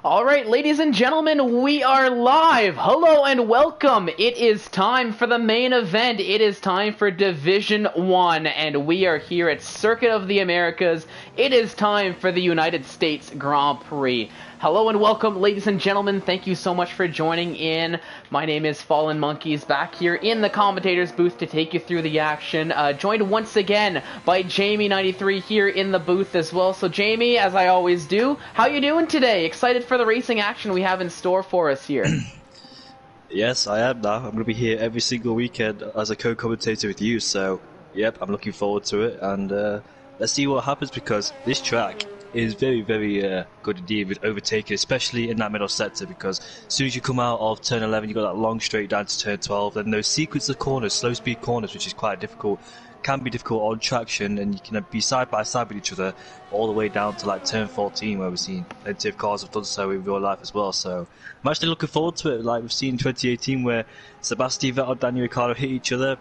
All right, ladies and gentlemen, we are live. Hello and welcome. It is time for the main event. It is time for Division 1, and we are here at Circuit of the Americas. It is time for the United States Grand Prix. Hello and welcome, ladies and gentlemen. Thank you so much for joining in. My name is Fallen Monkeys, back here in the commentator's booth to take you through the action. Joined once again by Jamie93 here in the booth as well. So Jamie, as I always do, how you doing today? Excited for the racing action we have in store for us here? Yes, I am now. I'm going to be here every single weekend as a co-commentator with you, so yep, I'm looking forward to it, and let's see what happens, because this track is very, very good indeed with overtaking, especially in that middle sector, because as soon as you come out of turn 11, you've got that long straight down to turn 12, and those sequence of corners, slow speed corners, which is quite difficult, can be difficult on traction, and you can be side by side with each other all the way down to like turn 14, where we've seen plenty of cars have done so in real life as well. So I'm actually looking forward to it, like we've seen in 2018 where Sebastian Vettel and Daniel Ricciardo hit each other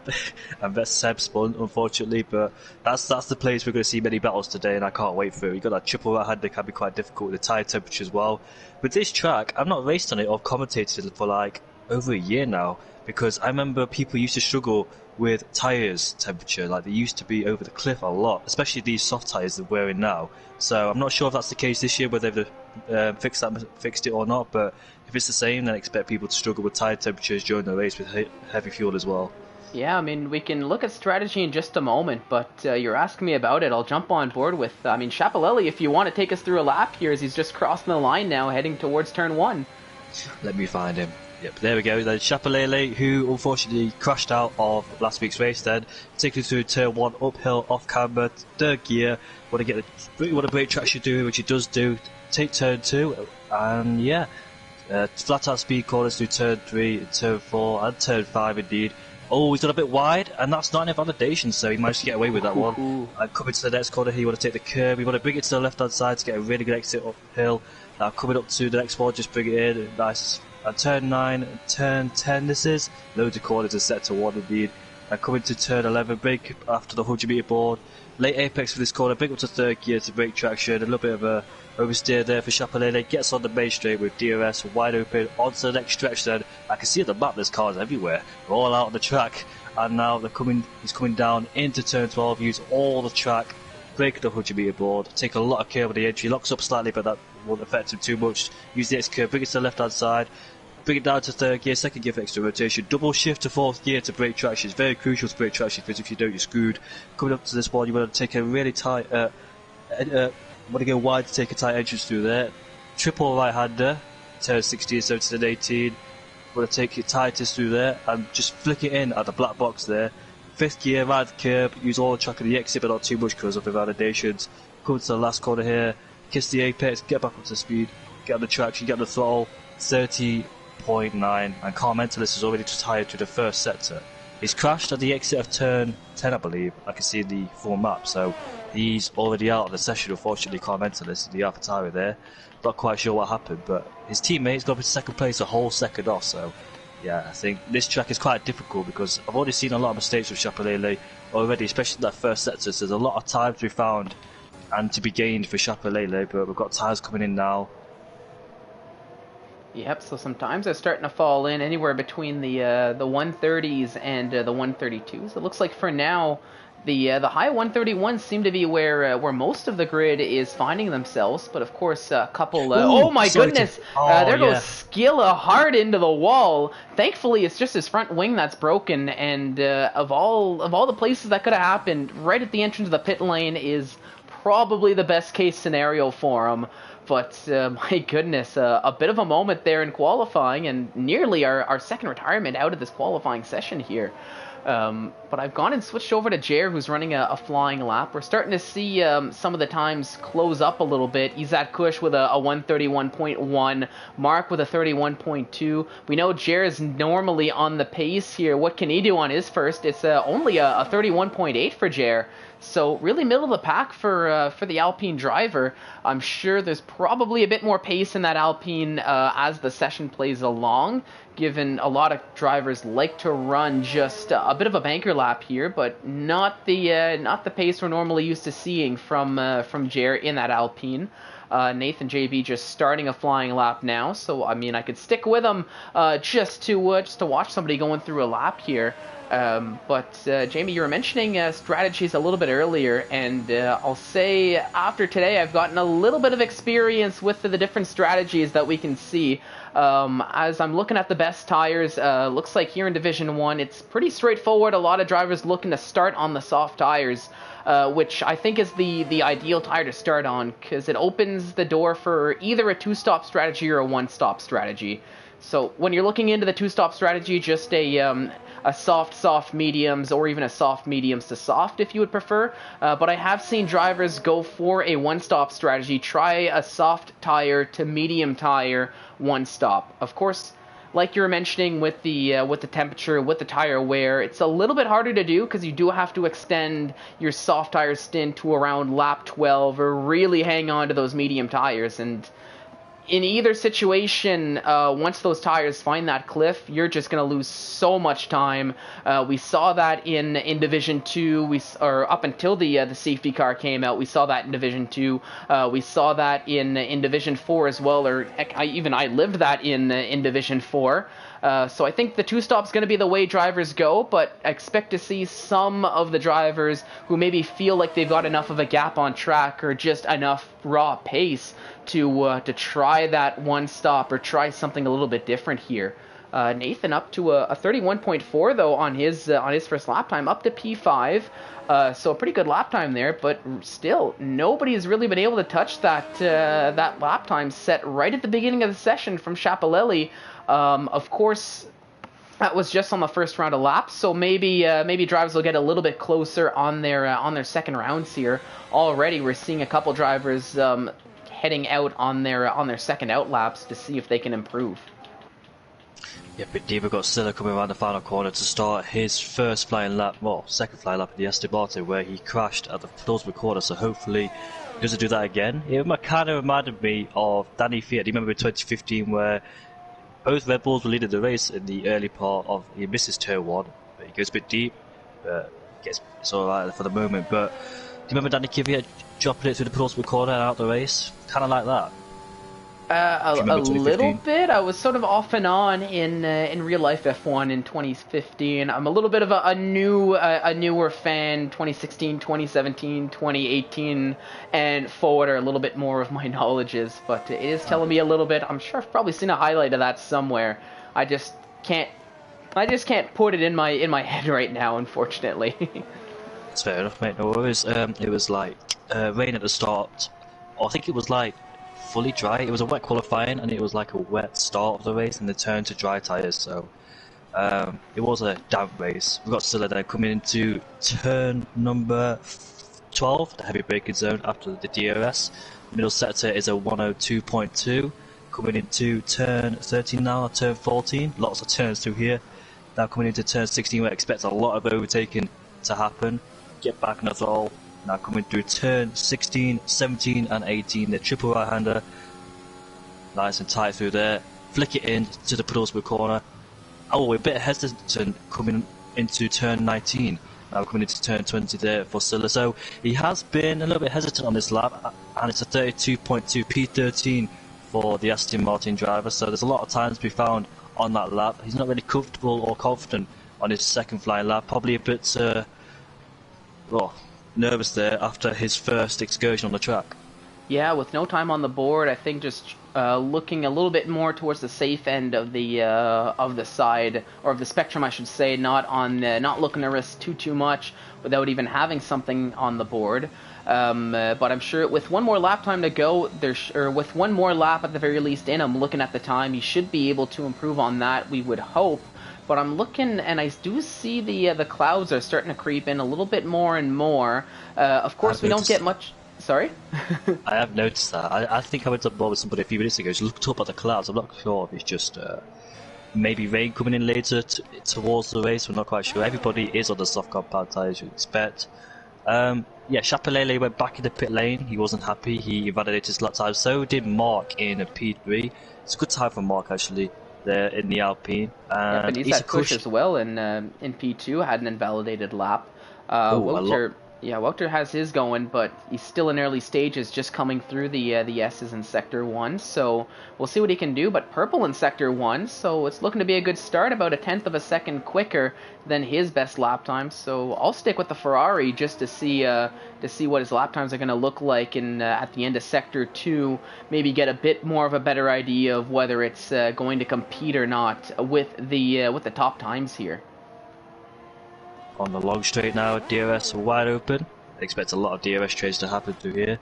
and Seb spun, unfortunately, but that's the place we're going to see many battles today, and I can't wait for it. We've got that triple right hand that can be quite difficult with the tyre temperature as well. With this track, I've not raced on it or commentated for like over a year now, because I remember people used to struggle with tyres temperature, like they used to be over the cliff a lot, especially these soft tyres that we're in now. So I'm not sure if that's the case this year, whether they've fixed it or not, but if it's the same, then I expect people to struggle with tyre temperatures during the race with heavy fuel as well. Yeah, I mean, we can look at strategy in just a moment, but you're asking me about it. I'll jump on board with, Schiaparelli, if you want to take us through a lap here, as he's just crossing the line now, heading towards turn 1. Let me find him. Yep, there we go. Then Schiaparelli, who unfortunately crashed out of last week's race, then taking through turn 1, uphill, off camber, third gear. What a brake traction do, which he does do. Take turn 2, and yeah, flat out speed corners through turn 3, turn 4, and turn 5 indeed. Oh, he's got a bit wide, and that's not enough validation, so he managed to get away with that one. And coming to the next corner here, you want to take the curve, you want to bring it to the left hand side to get a really good exit uphill. Now coming up to the next one, just bring it in, nice. And turn 9, turn 10 this is, loads of corners are set to 1 indeed. And coming to turn 11, brake after the 100 metre board. Late apex for this corner, bring up to third gear to brake traction, a little bit of a oversteer there for Schiaparelli, gets on the main straight with DRS wide open, onto the next stretch then. I can see on the map there's cars everywhere, they're all out on the track, and now he's coming down into turn 12, use all the track, break the 100 metre board, take a lot of curve on the entry, locks up slightly but that won't affect him too much, use the next curve, bring it to the left hand side, bring it down to third gear, second gear for extra rotation, double shift to fourth gear to brake traction. It's very crucial to brake traction, because if you don't, you're screwed. Coming up to this one, you want to take a really tight, want to go wide to take a tight entrance through there. Triple right-hander, turn 16, 17 and 18. Want to take your tightest through there and just flick it in at the black box there. Fifth gear, right the curb, use all the track on the exit, but not too much because of the validations. Come to the last corner here, kiss the apex, get back up to speed, get on the traction, get on the throttle, 30.9, and Car Mentalist is already retired to the first sector. He's crashed at the exit of turn 10, I believe. I can see the full map, so he's already out of the session, unfortunately. Car Mentalist, the AlphaTauri there. Not quite sure what happened, but his teammate's got up in second place, a whole second off, so yeah, I think this track is quite difficult, because I've already seen a lot of mistakes with Schiaparelli already, especially in that first sector, so there's a lot of time to be found and to be gained for Schiaparelli, but we've got tyres coming in now. Yep, so sometimes they're starting to fall in anywhere between the 130s and the 132s. It looks like for now, the high 131s seem to be where most of the grid is finding themselves. But of course, a couple. Oh my goodness! There goes Skilla hard into the wall. Thankfully, it's just his front wing that's broken. And of all the places that could have happened, right at the entrance of the pit lane is probably the best case scenario for him. But my goodness, a bit of a moment there in qualifying, and nearly our second retirement out of this qualifying session here. But I've gone and switched over to Jer, who's running a flying lap. We're starting to see some of the times close up a little bit. Izat Kush with a 131.1, Mark with a 31.2. We know Jer is normally on the pace here. What can he do on his first? It's only a 31.8 for Jer. So really middle of the pack for the Alpine driver. I'm sure there's probably a bit more pace in that Alpine as the session plays along, given a lot of drivers like to run just a bit of a banker lap here, but not the pace we're normally used to seeing from Jer in that Alpine. Nathan JB just starting a flying lap now, so I mean I could stick with him just to watch somebody going through a lap here. But Jamie, you were mentioning strategies a little bit earlier, and I'll say after today I've gotten a little bit of experience with the different strategies that we can see. As I'm looking at the best tires, looks like here in Division 1 it's pretty straightforward. A lot of drivers looking to start on the soft tires, which I think is the ideal tire to start on, because it opens the door for either a two-stop strategy or a one-stop strategy. So when you're looking into the two-stop strategy, just a soft mediums, or even a soft mediums to soft if you would prefer. But I have seen drivers go for a one-stop strategy, try a soft tire to medium tire one-stop. Of course, like you were mentioning with the temperature, with the tire wear, it's a little bit harder to do because you do have to extend your soft tire stint to around lap 12 or really hang on to those medium tires. And in either situation, once those tires find that cliff, you're just going to lose so much time. We saw that in Division 2, or up until the safety car came out, we saw that in Division 2. We saw that in Division 4 as well, or heck, I lived that in Division 4. So I think the two-stop's going to be the way drivers go, but I expect to see some of the drivers who maybe feel like they've got enough of a gap on track or just enough raw pace to try that one stop or try something a little bit different here. Nathan up to a 31.4 though on his first lap time, up to P5. So a pretty good lap time there, but still nobody has really been able to touch that lap time set right at the beginning of the session from Chapelelli. Of course, that was just on the first round of laps, so maybe drivers will get a little bit closer on their second rounds here. Already, we're seeing a couple drivers heading out on their second out laps to see if they can improve. Yeah, but Diva got Silla coming around the final corner to start his first flying lap, well, second flying lap in the Estebarte, where he crashed at the penultimate corner, so hopefully he doesn't do that again. It kind of reminded me of Danny Fiat. Do you remember in 2015 where both Red Bulls were leading the race in the early part of, he misses turn 1, but he goes a bit deep, but it's alright for the moment. But do you remember Danny Kvyat dropping it through the penultimate corner and out the race? Kind of like that. A little bit. I was sort of off and on in real life F1 in 2015. I'm a little bit of a newer fan. 2016, 2017, 2018, and forward are a little bit more of my knowledges. But it is telling me a little bit. I'm sure I've probably seen a highlight of that somewhere. I just can't put it in my head right now, unfortunately. That's fair enough, mate. No worries. It was like rain at the start. I think it was like fully dry. It was a wet qualifying and it was like a wet start of the race and they turned to dry tyres, so it was a damp race. We've got Silla there coming into turn number 12, the heavy braking zone after the DRS. Middle sector is a 102.2. Coming into turn 13 now, turn 14, lots of turns through here. Now coming into turn 16, we expect a lot of overtaking to happen. Get back on the throttle. Now coming through turn 16, 17 and 18, the triple right-hander. Nice and tight through there. Flick it in to the penultimate corner. Oh, we're a bit hesitant coming into turn 19. Now coming into turn 20 there for Silla. So he has been a little bit hesitant on this lap, and it's a 32.2 P13 for the Aston Martin driver. So there's a lot of times to be found on that lap. He's not really comfortable or confident on his second flying lap. Probably a bit nervous there after his first excursion on the track. Yeah, with no time on the board, I think just looking a little bit more towards the safe end of the side, or of the spectrum, I should say, not looking to risk too much without even having something on the board. But I'm sure with one more lap time to go, or with one more lap at the very least in him, looking at the time, he should be able to improve on that, we would hope. But I'm looking, and I do see the clouds are starting to creep in a little bit more and more. Of course, we don't get much. Sorry? I have noticed that. I think I went up with somebody a few minutes ago. Just looked up at the clouds. I'm not sure if it's just maybe rain coming in later towards the race. We're not quite sure. Everybody is on the soft compound tyres, you expect. Yeah, Chapelele went back in the pit lane. He wasn't happy. He invalidated his lap time. So did Mark in a P3. It's a good time for Mark, actually, there in the Alpine. Yeah, but he's had push as well in P2, had an invalidated lap. Yeah, Wouter has his going, but he's still in early stages, just coming through the S's in Sector 1, so we'll see what he can do. But purple in Sector 1, so it's looking to be a good start, about a tenth of a second quicker than his best lap time. So I'll stick with the Ferrari just to see what his lap times are going to look like in at the end of Sector 2, maybe get a bit more of a better idea of whether it's going to compete or not with the top times here. On the long straight now, DRS wide open. I expect a lot of DRS trades to happen through here.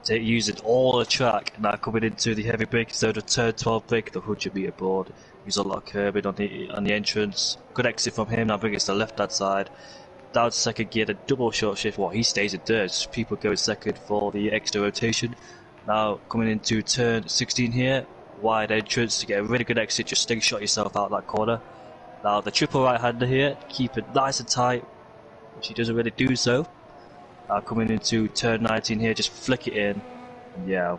Using all the track, now coming into the heavy brake instead of turn 12 brake, the 100-meter board. Use a lot of curbing on the entrance. Good exit from him, now bring it to the left hand side. Down to second gear, the double short shift, he stays in third. So people go in second for the extra rotation. Now coming into turn 16 here, wide entrance to get a really good exit, just slingshot yourself out that corner. Now the triple right-hander here, keep it nice and tight, which he doesn't really do so. Now coming into turn 19 here, just flick it in. And yeah,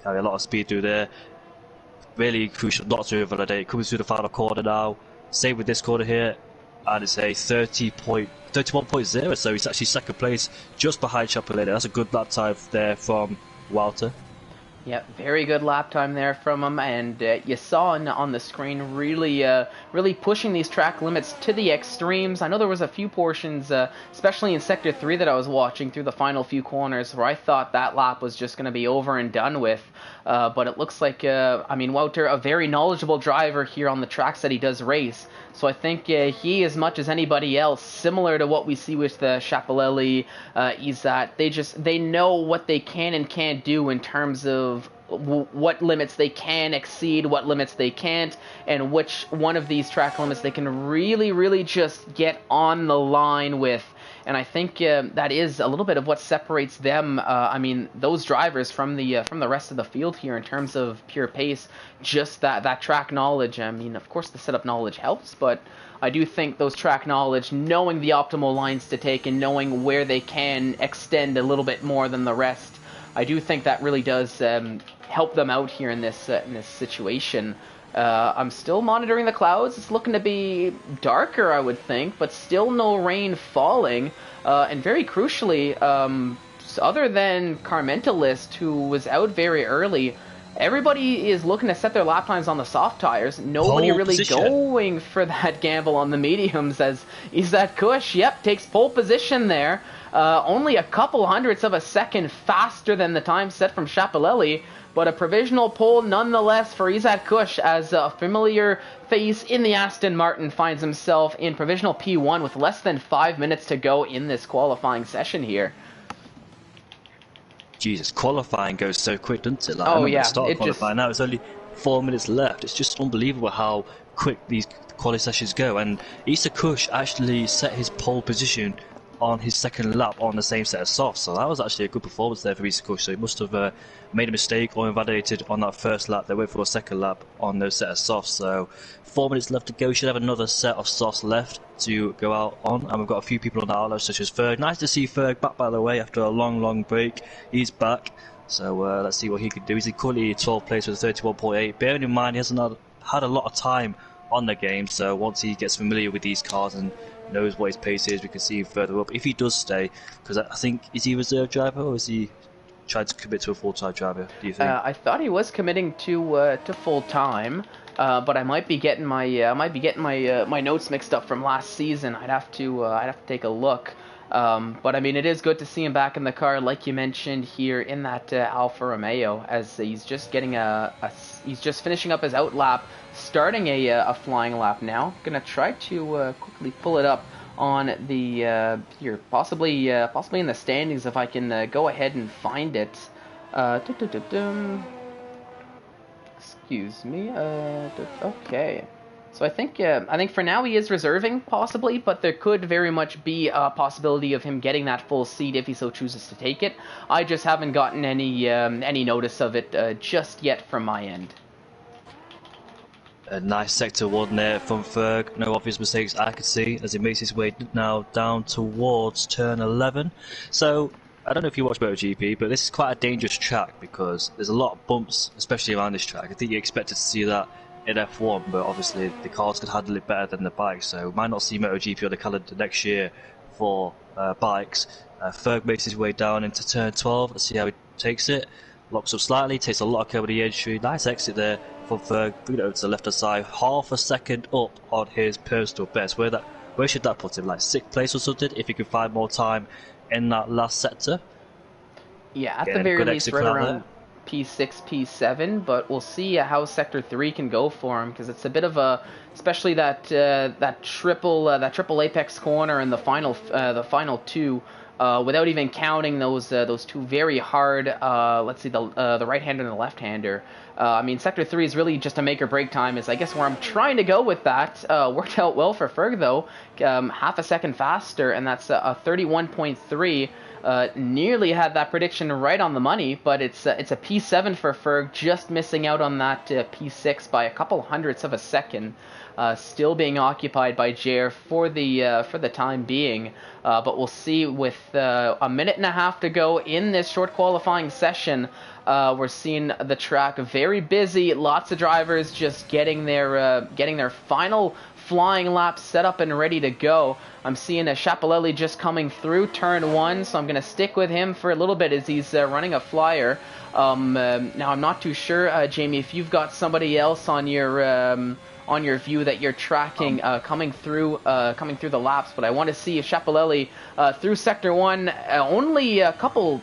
carry a lot of speed through there. Really crucial not to invalidate. Coming through the final corner now. Same with this corner here. And it's a 31.0, so he's actually second place, just behind Chapelin. That's a good lap time there from Wouter. Yeah, very good lap time there from him, and you saw on the screen really pushing these track limits to the extremes. I know there was a few portions, especially in Sector 3 that I was watching through the final few corners, where I thought that lap was just going to be over and done with. But it looks like, Wouter, a very knowledgeable driver here on the tracks that he does race. So I think he, as much as anybody else, similar to what we see with the Chapelelli, Izat, they know what they can and can't do in terms of what limits they can exceed, what limits they can't, and which one of these track limits they can really just get on the line with. And I think that is a little bit of what separates them, those drivers from the rest of the field here in terms of pure pace, just that track knowledge. I mean, of course the setup knowledge helps, but I do think those track knowledge, knowing the optimal lines to take and knowing where they can extend a little bit more than the rest, I do think that really does help them out here in this situation. I'm still monitoring the clouds. It's looking to be darker, I would think, but still no rain falling. And very crucially, other than Carmentalist, who was out very early, everybody is looking to set their lap times on the soft tires. Nobody Pole really position. going for that gamble on the mediums, as Izat Kush, takes pole position there. Only a couple hundredths of a second faster than the time set from Chapelelli, but a provisional pole nonetheless for Izat Kush, as a familiar face in the Aston Martin finds himself in provisional P1 with less than 5 minutes to go in this qualifying session here. Jesus, qualifying goes so quick, doesn't it? Like, Oh, yeah. Start qualifying now, it's only 4 minutes left. It's just unbelievable how quick these quali sessions go. And Izat Kush actually set his pole position on his second lap on the same set of softs, so that was actually a good performance there for Izat Kush. So he must have made a mistake or invalidated on that first lap. They went for a second lap on those set of softs. So 4 minutes left to go. We should have another set of softs left to go out on, and we've got a few people on the outlet, such as Ferg. Nice to see Ferg back, by the way, after a long break. He's back, so let's see what he can do. He's currently 12th place with a 31.8. Bearing in mind he hasn't had a lot of time on the game, so once he gets familiar with these cars and knows what his pace is, we can see him further up if he does stay, because I think, is he a reserve driver or is he trying to commit to a full-time driver, do you think? I thought he was committing to full-time, but I might be getting my notes mixed up from last season. I'd have to take a look. But I mean, it is good to see him back in the car, like you mentioned here in that Alfa Romeo, as he's just getting he's just finishing up his out lap, starting a flying lap now. Gonna try to quickly pull it up on the here, possibly in the standings if I can go ahead and find it. Excuse me. Okay. So I think for now he is reserving, possibly, but there could very much be a possibility of him getting that full seat if he so chooses to take it. I just haven't gotten any notice of it just yet from my end. A nice sector one there from Ferg. No obvious mistakes I could see as he makes his way now down towards turn 11. So I don't know if you watch MotoGP, but this is quite a dangerous track because there's a lot of bumps, especially around this track. I think you expected to see that in F1, but obviously the cars could handle it better than the bikes, so we might not see MotoGP on the calendar next year for bikes. Ferg makes his way down into turn 12. Let's see how he takes it. Locks up slightly, takes a lot of care with the entry. Nice exit there from Ferg. Bring it over to the left hand side. Half a second up on his personal best. Where should that put him? Like 6th place or something? If he can find more time in that last sector. Yeah, at the very least, right around P6, P7. But we'll see how Sector 3 can go for him, because it's a bit of a, especially that triple apex corner in the final two. Without even counting those two very hard, let's see, the right-hander and the left-hander. I mean, Sector 3 is really just a make-or-break time, is I guess where I'm trying to go with that. Worked out well for Ferg, though. Half a second faster, and that's a 31.3. Nearly had that prediction right on the money, but it's a P7 for Ferg, just missing out on that P6 by a couple hundredths of a second. Still being occupied by JR for the time being, but we'll see with a minute and a half to go in this short qualifying session. We're seeing the track very busy. Lots of drivers just getting their final flying lap set up and ready to go. I'm seeing a Chapelelli just coming through turn 1, so I'm going to stick with him for a little bit as he's running a flyer. Now I'm not too sure, Jamie, if you've got somebody else on your view that you're tracking coming through the laps, but I want to see if Chapelelli through Sector 1 only a couple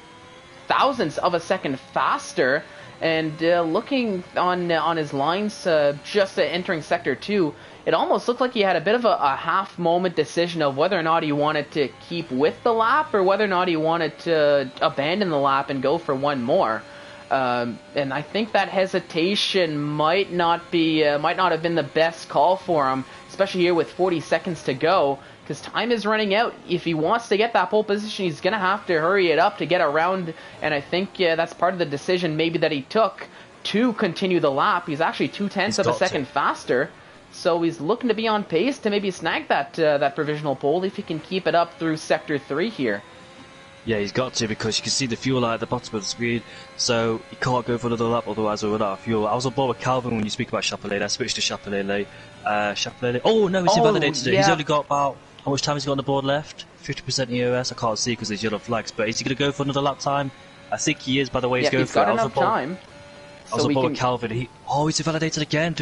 thousandths of a second faster, and looking on his lines just entering Sector 2, it almost looked like he had a bit of a half moment decision of whether or not he wanted to keep with the lap or whether or not he wanted to abandon the lap and go for one more. And I think that hesitation might not have been the best call for him, especially here with 40 seconds to go, because time is running out. If he wants to get that pole position, he's going to have to hurry it up to get around, and I think that's part of the decision maybe that he took to continue the lap. He's actually 0.2 of a second faster, so he's looking to be on pace to maybe snag that provisional pole if he can keep it up through Sector 3 here. Yeah, he's got to, because you can see the fuel light at the bottom of the screen, so he can't go for another lap, otherwise we'll run out of fuel. I was on board with Calvin when you speak about Chapelelli. I switched to Chapelelli. Oh no, he's invalidated it. He's only got about, how much time has he got on the board left? 50% EOS, I can't see because there's yellow flags, but is he going to go for another lap time? I think he is, by the way he's going for it. He's got enough time. I was on board with Calvin. He's invalidated again.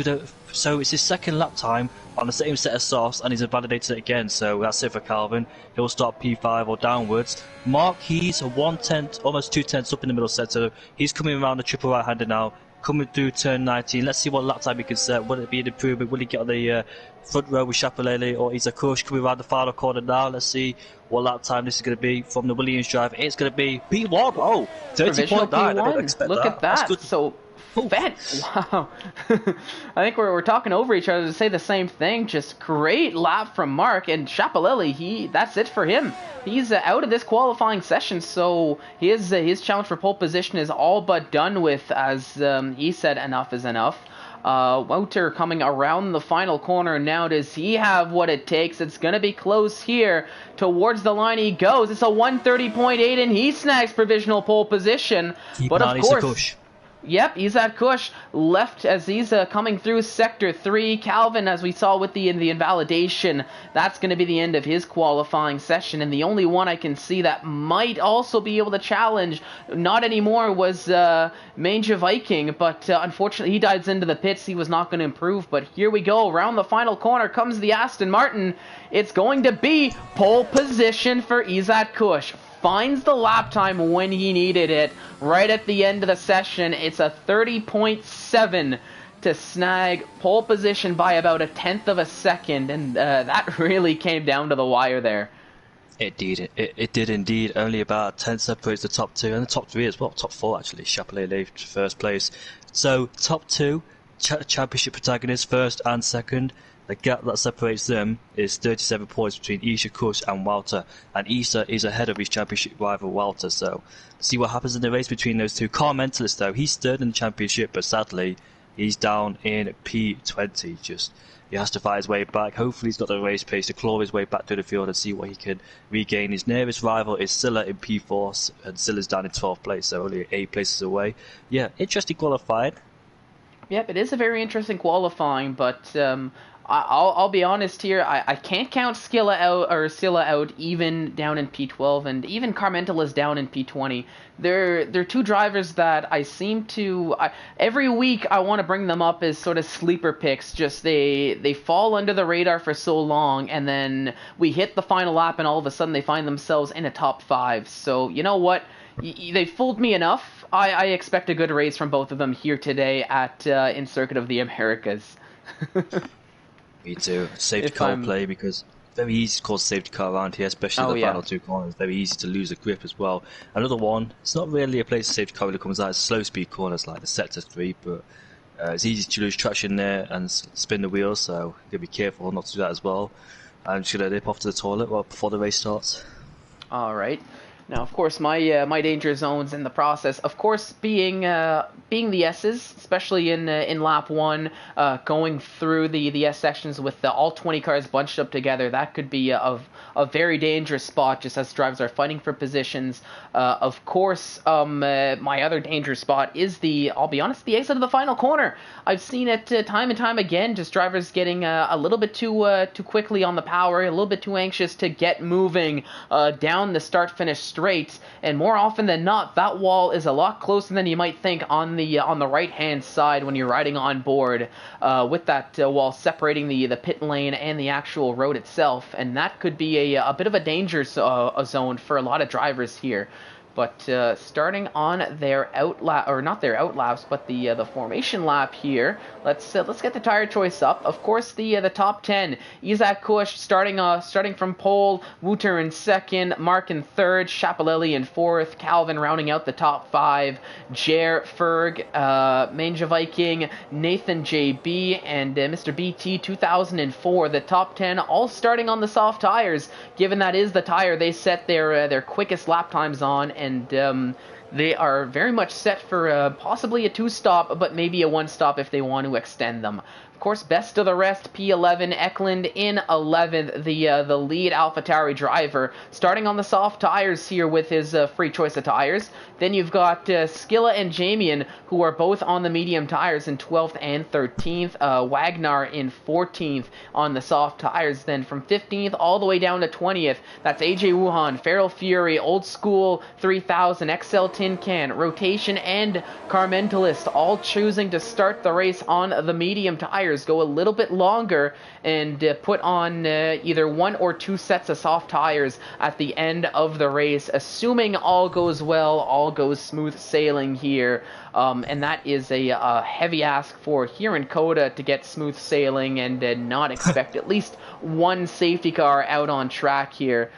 So it's his second lap time on the same set of softs, and he's invalidated it again. So that's it for Calvin. He'll start P5 or downwards. Mark, he's a 1/10, almost 2/10 up in the middle sector. He's coming around the triple right-hander now, coming through turn 19. Let's see what lap time he can set. Will it be an improvement? Will he get on the front row with Chapelelli, or is a Kush coming around the final corner now? Let's see what lap time this is going to be from the Williams driver. It's going to be P1. Oh, 30.9. I didn't expect Look at that. That's good. So wow. I think we're talking over each other to say the same thing. Just great lap from Mark, and Chapelelli, that's it for him. He's out of this qualifying session, so his challenge for pole position is all but done with, as he said, enough is enough. Wouter coming around the final corner now. Does he have what it takes? It's going to be close here. Towards the line he goes. It's a 1:30.8, and he snags provisional pole position. But of course, yep, he's at Kush left as he's coming through Sector 3. Calvin, as we saw with the invalidation, that's going to be the end of his qualifying session. And the only one I can see that might also be able to challenge, not anymore, was Manja Viking. But unfortunately, he dives into the pits. He was not going to improve. But here we go. Around the final corner comes the Aston Martin. It's going to be pole position for Izat Kush. Finds the lap time when he needed it. Right at the end of the session, it's a 30.7 to snag pole position by about 1/10 of a second, and that really came down to the wire there. It did. It did indeed. Only about 10 separates the top two, and the top three as well. Top four, actually. Chapelelli first place. So, top two, championship protagonists, first and second. The gap that separates them is 37 points between Isha, Kush and Walter, and Isha is ahead of his championship rival Walter, so see what happens in the race between those two. Car Mentalist, though, he's third in the championship, but sadly he's down in P20. He has to fight his way back. Hopefully he's got the race pace to claw his way back to the field and see what he can regain. His nearest rival is Silla in P4, and Silla's down in 12th place, so only 8 places away. Yeah, interesting qualifying. Yep, it is a very interesting qualifying, but I'll be honest here. I can't count Scylla out even down in P12, and even Carmental is down in P20. They're two drivers that I seem to every week I want to bring them up as sort of sleeper picks. Just they fall under the radar for so long, and then we hit the final lap, and all of a sudden they find themselves in a top 5. So you know what? They fooled me enough. I expect a good race from both of them here today at in Circuit of the Americas. Me too. Safety If car I'm play because very easy to cause safety car around here, especially Oh the yeah. final 2 corners. Very easy to lose a grip as well. Another one, it's not really a place safety car really comes out. It's slow speed corners like the sector 3, but it's easy to lose traction there and spin the wheels, so you gotta be careful not to do that as well. I'm just gonna nip off to the toilet before the race starts. All right. Now, of course, my danger zones in the process, of course, being the S's, especially in lap 1, going through the S sections with all 20 cars bunched up together, that could be a very dangerous spot just as drivers are fighting for positions. Of course, my other dangerous spot is I'll be honest, the exit of the final corner. I've seen it time and time again, just drivers getting a little bit too quickly on the power, a little bit too anxious to get moving down the start-finish straight, and more often than not, that wall is a lot closer than you might think on the right-hand side when you're riding on board, with that wall separating the pit lane and the actual road itself, and that could be a bit of a danger zone for a lot of drivers here. But starting on their outlap, or not their outlaps, but the formation lap here. Let's get the tire choice up. Of course, the top 10. Isaac Kush starting from pole. Wouter in second. Mark in third. Chapelelli in fourth. Calvin rounding out the top 5. Jer Ferg, Manja Viking, Nathan JB, and Mr. BT 2004. The top 10 all starting on the soft tires, given that is the tire they set their quickest lap times on. And they are very much set for possibly a 2-stop, but maybe a 1-stop if they want to extend them. Of course, best of the rest, P11, Eklund in 11th, the lead AlphaTauri driver, starting on the soft tires here with his free choice of tires. Then you've got Skilla and Jamian, who are both on the medium tires in 12th and 13th. Wagner in 14th on the soft tires. Then from 15th all the way down to 20th, that's AJ Wuhan, Feral Fury, Old School 3000, XL Tin Can, Rotation, and Carmentalist, all choosing to start the race on the medium tires, go a little bit longer, and put on either 1 or 2 sets of soft tires at the end of the race, assuming all goes well, all goes smooth sailing here. And that is a heavy ask for here in Coda to get smooth sailing and not expect at least one safety car out on track here.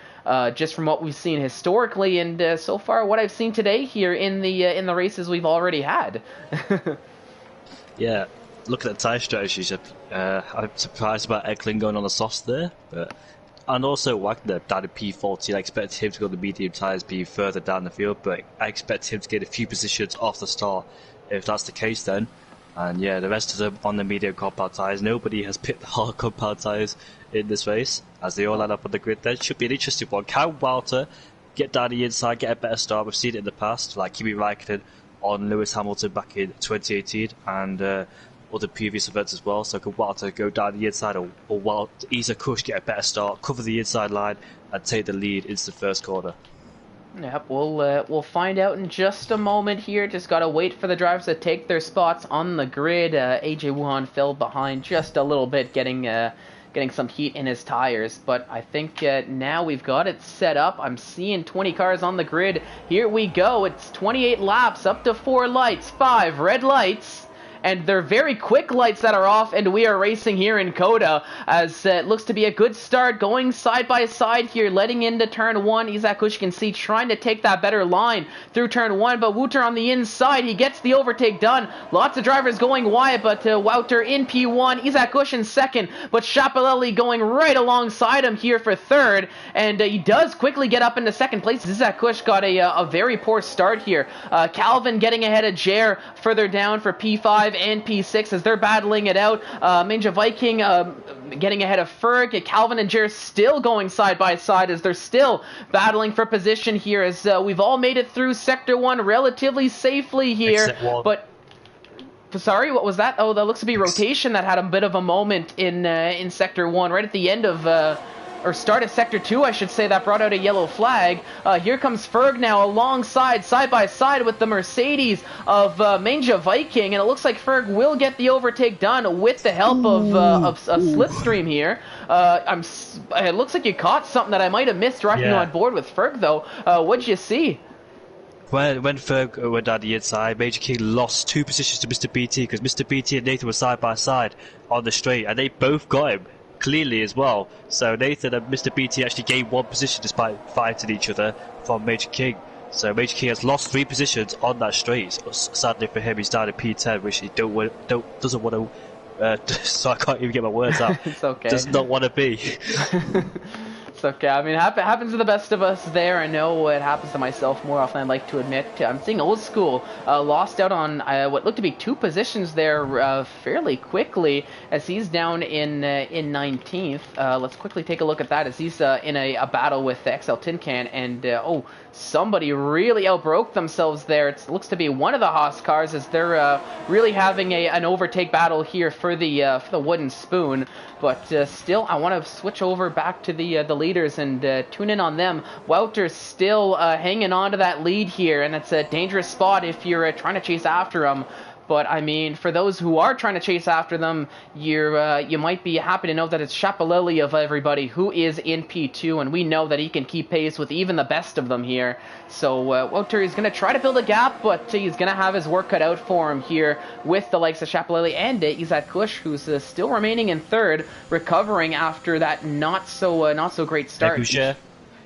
Just from what we've seen historically, and so far what I've seen today here in the races we've already had. Yeah, looking at the tyre strategies, I'm surprised about Eklund going on the softs there, and also Wagner down at P14. I expect him to go to the medium tyres, be further down the field, but I expect him to get a few positions off the start. If that's the case, then. And yeah, the rest of them on the medium compound tyres. Nobody has picked the hard compound tyres in this race, as they all line up on the grid. That should be an interesting one. Can Walter get down the inside, get a better start? We've seen it in the past, like Kimi Räikkönen on Lewis Hamilton back in 2018, and other previous events as well. So can Walter go down the inside, or Isaac Kush get a better start, cover the inside line, and take the lead into the first corner? Yep, we'll find out in just a moment here. Just gotta wait for the drivers to take their spots on the grid. AJ Wuhan fell behind just a little bit, getting some heat in his tires. But I think now we've got it set up. I'm seeing 20 cars on the grid. Here we go. It's 28 laps, up to 4 lights, 5 red lights. And they're very quick lights that are off, and we are racing here in Coda, as it looks to be a good start, going side by side here, letting into turn 1. Isaac Kush, you can see, trying to take that better line through turn 1, but Wouter on the inside, he gets the overtake done. Lots of drivers going wide, but Wouter in P1, Isaac Kush in second, but Chapelelli going right alongside him here for third, and he does quickly get up into second place. Isaac Kush got a very poor start here. Calvin getting ahead of Jer further down for P5 and P6 as they're battling it out. Manja Viking getting ahead of Ferg. Calvin and Jer still going side by side as they're still battling for position here, as we've all made it through Sector 1 relatively safely here. Except one. But Sorry, what was that? Oh, that looks to be rotation that had a bit of a moment in Sector 1, right at the end of, or start of Sector 2, I should say, that brought out a yellow flag. Here comes Ferg now alongside, side by side with the Mercedes of Manja Viking, and it looks like Ferg will get the overtake done with the help of Slipstream here. It looks like you caught something that I might have missed driving on board with Ferg, though. What'd you see? When Ferg went down the inside, Major King lost 2 positions to Mr. BT because Mr. BT and Nathan were side by side on the straight, and they both got him cleanly as well. So Nathan and Mr. BT actually gained 1 position despite fighting each other from Major King. So Major King has lost 3 positions on that straight. So sadly for him, he's down in P10, which he doesn't want to. So I can't even get my words out. It's okay. Does not want to be. It's okay. I mean, it happens to the best of us there. I know it happens to myself more often than I'd like to admit. I'm seeing Old School lost out on what looked to be 2 positions there fairly quickly, as he's down in 19th. Let's quickly take a look at that, as he's in a battle with XL Tin Can, and somebody really outbroke themselves there. It looks to be one of the Haas cars, as they're really having an overtake battle here for the wooden spoon. But still, I want to switch over back to the leaders and tune in on them. Wouter's still hanging on to that lead here, and it's a dangerous spot if you're trying to chase after him. But, I mean, for those who are trying to chase after them, you might be happy to know that it's Chapalelli of everybody who is in P2, and we know that he can keep pace with even the best of them here. So, Wouter is going to try to build a gap, but he's going to have his work cut out for him here with the likes of Chapalelli and Izat Kush, who's still remaining in 3rd, recovering after that not so great start.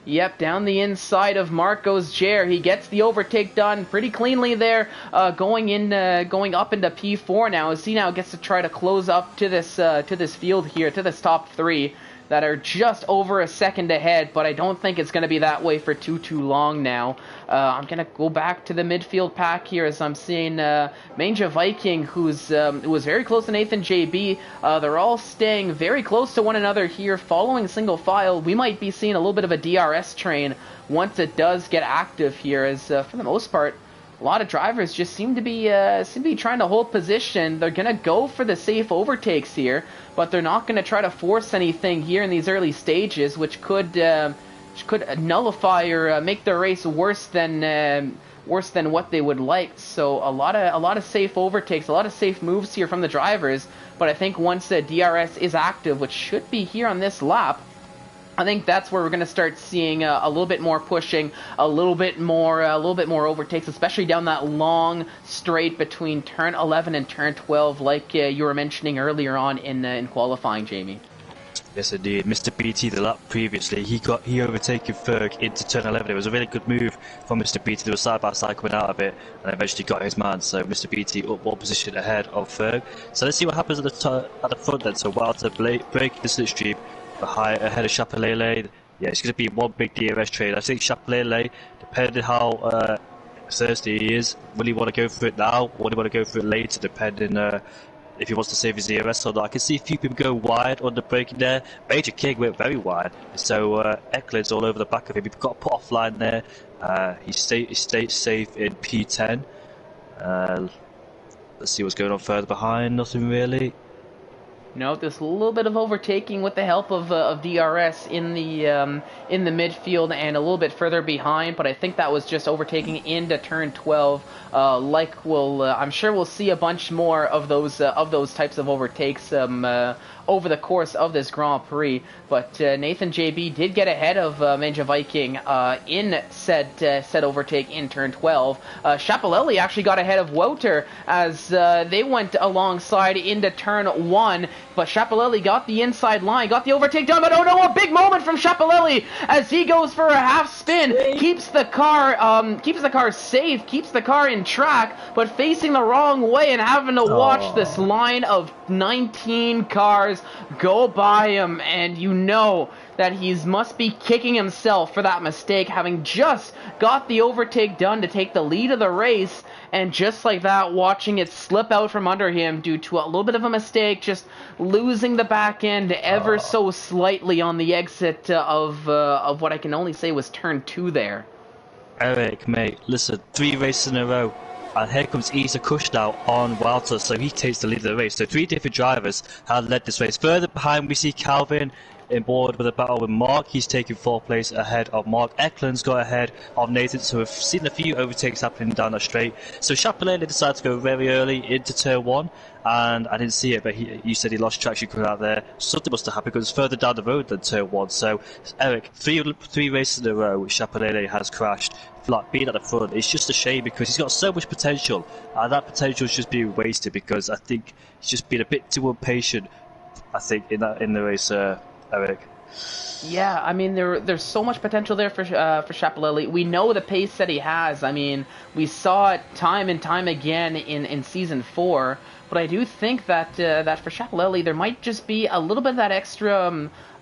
Yep, down the inside of Mark goes Jer. He gets the overtake done pretty cleanly there, going up into P4 now, as he now gets to try to close up to this field here, to this top 3 that are just over a second ahead, but I don't think it's going to be that way for too long now. I'm going to go back to the midfield pack here, as I'm seeing Manja Viking, who was very close to Nathan JB. They're all staying very close to one another here, following single file. We might be seeing a little bit of a DRS train once it does get active here, as for the most part, a lot of drivers just seem to be trying to hold position. They're going to go for the safe overtakes here, but they're not going to try to force anything here in these early stages, which could nullify or make their race worse than what they would like. So a lot of safe overtakes, a lot of safe moves here from the drivers. But I think once the DRS is active, which should be here on this lap, I think that's where we're going to start seeing a little bit more pushing, a little bit more overtakes, especially down that long straight between turn 11 and turn 12, like you were mentioning earlier on in qualifying, Jamie. Yes, indeed. Mr. BT, the lap previously, he overtaken Ferg into turn 11. It was a really good move from Mr. BT. They were side by side coming out of it, and eventually got his man. So Mr. BT up 1 position ahead of Ferg. So let's see what happens at the front then. So Wouter breaking the slipstream ahead of Chapalele. Yeah, it's going to be 1 big DRS trade. I think Chapalele, depending how thirsty he is, will he want to go for it now, or will he want to go for it later, depending if he wants to save his DRS or not. I can see a few people go wide on the braking there. Major King went very wide, so Eckler's all over the back of him. He got put offline there. He stayed safe in P10. Let's see what's going on further behind. Nothing really. No, this little bit of overtaking with the help of DRS in the midfield and a little bit further behind, but I think that was just overtaking into turn 12. I'm sure we'll see a bunch more of those types of overtakes over the course of this Grand Prix. But Nathan JB did get ahead of Manja Viking in said overtake in turn 12. Chapalele actually got ahead of Wouter as they went alongside into turn 1. But Chapalele got the inside line, got the overtake done, but oh no, a big moment from Chapalele as he goes for a half spin, keeps the car safe, keeps the car in track, but facing the wrong way and having to watch this line of 19 cars go by him, and you know that he must be kicking himself for that mistake, having just got the overtake done to take the lead of the race, and just like that, watching it slip out from under him due to a little bit of a mistake, just losing the back end ever so slightly on the exit of what I can only say was turn 2 there. Eric, mate, listen, 3 races in a row. And here comes Isa Kush now on Walter, so he takes the lead of the race. So 3 different drivers have led this race. Further behind, we see Calvin in board with a battle with Mark. He's taking 4th place ahead of Mark. Eklund's got ahead of Nathan, so we've seen a few overtakes happening down the straight. So Chapelaine decided to go very early into turn 1, and I didn't see it, but you said he lost traction coming out there. Something must have happened because it's further down the road than turn 1. So Eric, three races in a row, Chapelaine has crashed. Like being at the front, it's just a shame because he's got so much potential, and that potential is just being wasted because I think he's just been a bit too impatient. I think in the race, Eric. Yeah, I mean there's so much potential there for Chapelaine. We know the pace that he has. I mean, we saw it time and time again in season 4. But I do think that that for Chapelaine there might just be a little bit of that extra,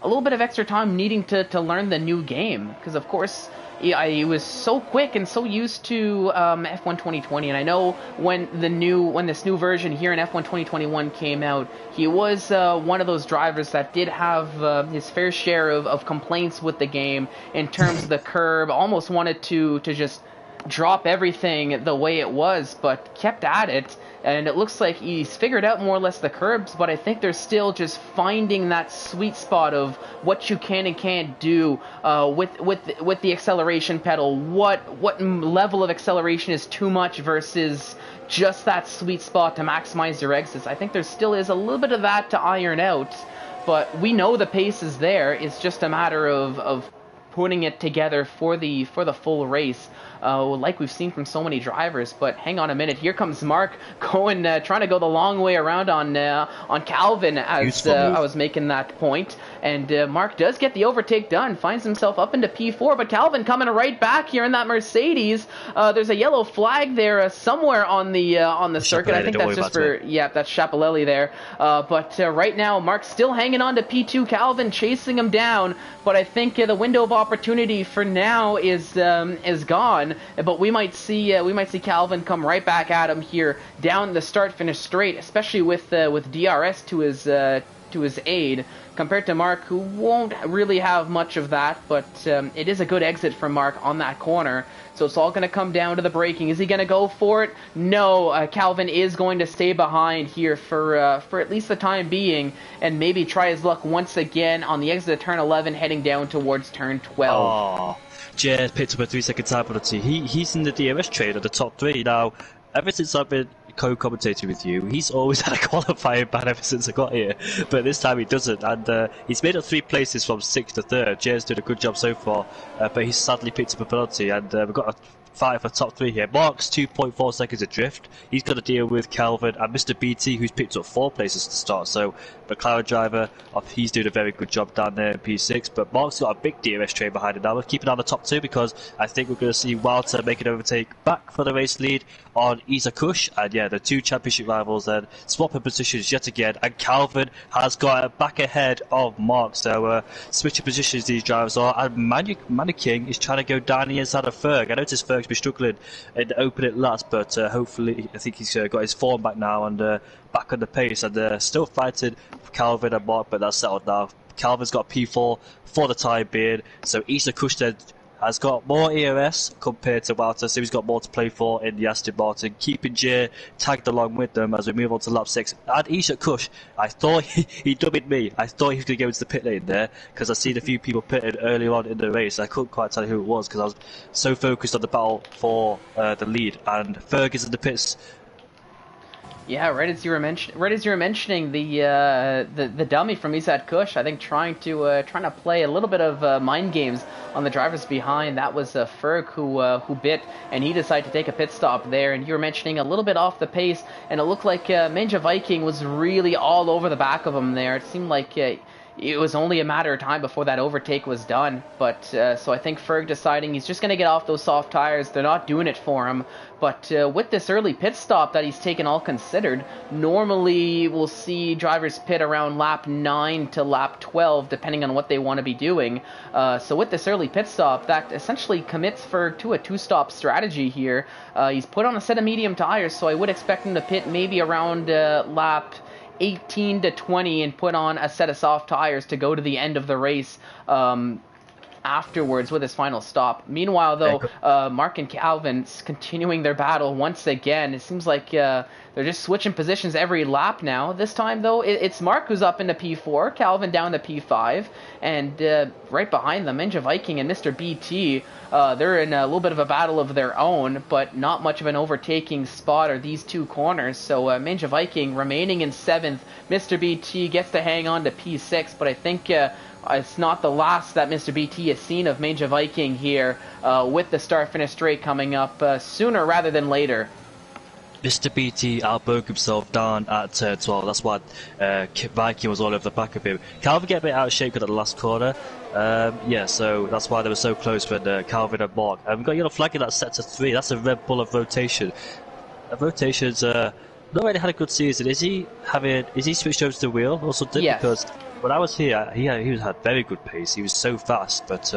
a little bit of extra time needing to learn the new game, because of course he was so quick and so used to F1 2020, and I know when this new version here in F1 2021 came out, he was one of those drivers that did have his fair share of complaints with the game in terms of the curb. Almost wanted to just drop everything the way it was, but kept at it. And it looks like he's figured out more or less the curbs, but I think they're still just finding that sweet spot of what you can and can't do with the acceleration pedal. What level of acceleration is too much versus just that sweet spot to maximize your exits. I think there still is a little bit of that to iron out, but we know the pace is there. It's just a matter of putting it together for the full race. Like we've seen from so many drivers. But hang on a minute, here comes Mark going, trying to go the long way around on Calvin as I was making that point. And Mark does get the overtake done, finds himself up into P4, but Calvin coming right back here in that Mercedes. There's a yellow flag there somewhere on the circuit. I think that's just for, yeah, that's Chapelaine there. But right now, Mark's still hanging on to P2, Calvin chasing him down, but I think the window of opportunity for now is gone. But we might see Calvin come right back at him here down the start-finish straight, especially with DRS to his aid, compared to Mark, who won't really have much of that. But it is a good exit from Mark on that corner. So it's all going to come down to the braking. Is he going to go for it? No, Calvin is going to stay behind here for at least the time being, and maybe try his luck once again on the exit of turn 11, heading down towards turn 12. Oh. Jay picked up a 3-second time penalty. He's in the DRS trade at the top 3 now. Ever since I've been co-commentating with you, he's always had a qualifying ban ever since I got here, but this time he doesn't, and he's made up 3 places from 6th to 3rd. Jay's doing a good job so far, but he's sadly picked up a penalty, and we've got a fight for top 3 here. Mark's 2.4 seconds adrift. He's got to deal with Calvin and Mr. BT, who's picked up 4 places to start. So McLaren driver, he's doing a very good job down there in P6. But Mark's got a big DRS train behind him now. We're keeping on the top 2 because I think we're going to see Walter make an overtake back for the race lead on Isa Kush. And yeah, the 2 championship rivals then swapping positions yet again. And Calvin has got it back ahead of Mark. So switching positions these drivers are. And Manu King is trying to go down the inside of Ferg. I noticed Ferg's been struggling in the opening laps, but hopefully I think he's got his form back now and back on the pace, and still fighting Calvin and Mark, but that's settled now. Calvin's got P4 for the time being, so Isa Kushted has got more ERS compared to Walter, so he's got more to play for in the Aston Martin, keeping Jay tagged along with them as we move on to lap 6. And Isa Kush, I thought he dummied me. I thought he was going to go into the pit lane there, because I've seen a few people pitted earlier on in the race. I couldn't quite tell who it was, because I was so focused on the battle for the lead. And Ferg is in the pits. Yeah, right as you were mentioning the dummy from Isat Kush, I think trying to play a little bit of mind games on the drivers behind. That was Ferg who bit, and he decided to take a pit stop there. And you were mentioning a little bit off the pace, and it looked like Manja Viking was really all over the back of him there. It seemed like it was only a matter of time before that overtake was done. But so I think Ferg deciding he's just going to get off those soft tires. They're not doing it for him. But with this early pit stop that he's taken all considered, normally we'll see drivers pit around lap 9 to lap 12, depending on what they want to be doing. So with this early pit stop, that essentially commits Ferg to a 2-stop strategy here. He's put on a set of medium tires, so I would expect him to pit maybe around lap 18 to 20 and put on a set of soft tires to go to the end of the race afterwards with his final stop. Meanwhile, though, Mark and Calvin continuing their battle once again. It seems like they're just switching positions every lap now. This time, though, it's Mark who's up into P4, Calvin down to P5, and right behind them, Ninja Viking and Mr. BT, they're in a little bit of a battle of their own, but not much of an overtaking spot are these two corners. So Ninja Viking remaining in 7th, Mr. BT gets to hang on to P6, but I think it's not the last that Mr. BT has seen of Ninja Viking here, with the start-finish straight coming up sooner rather than later. Mr. BT outbroke himself down at turn 12. That's why Viking was all over the back of him. Calvin get a bit out of shape at the last corner. So that's why they were so close when Calvin and Mark. We've got a yellow flag in that sector 3. That's a Red Bull of rotation. Rotation's not really had a good season. Is he switched over to the wheel or something? Yes. Because when I was here, he had very good pace. He was so fast, but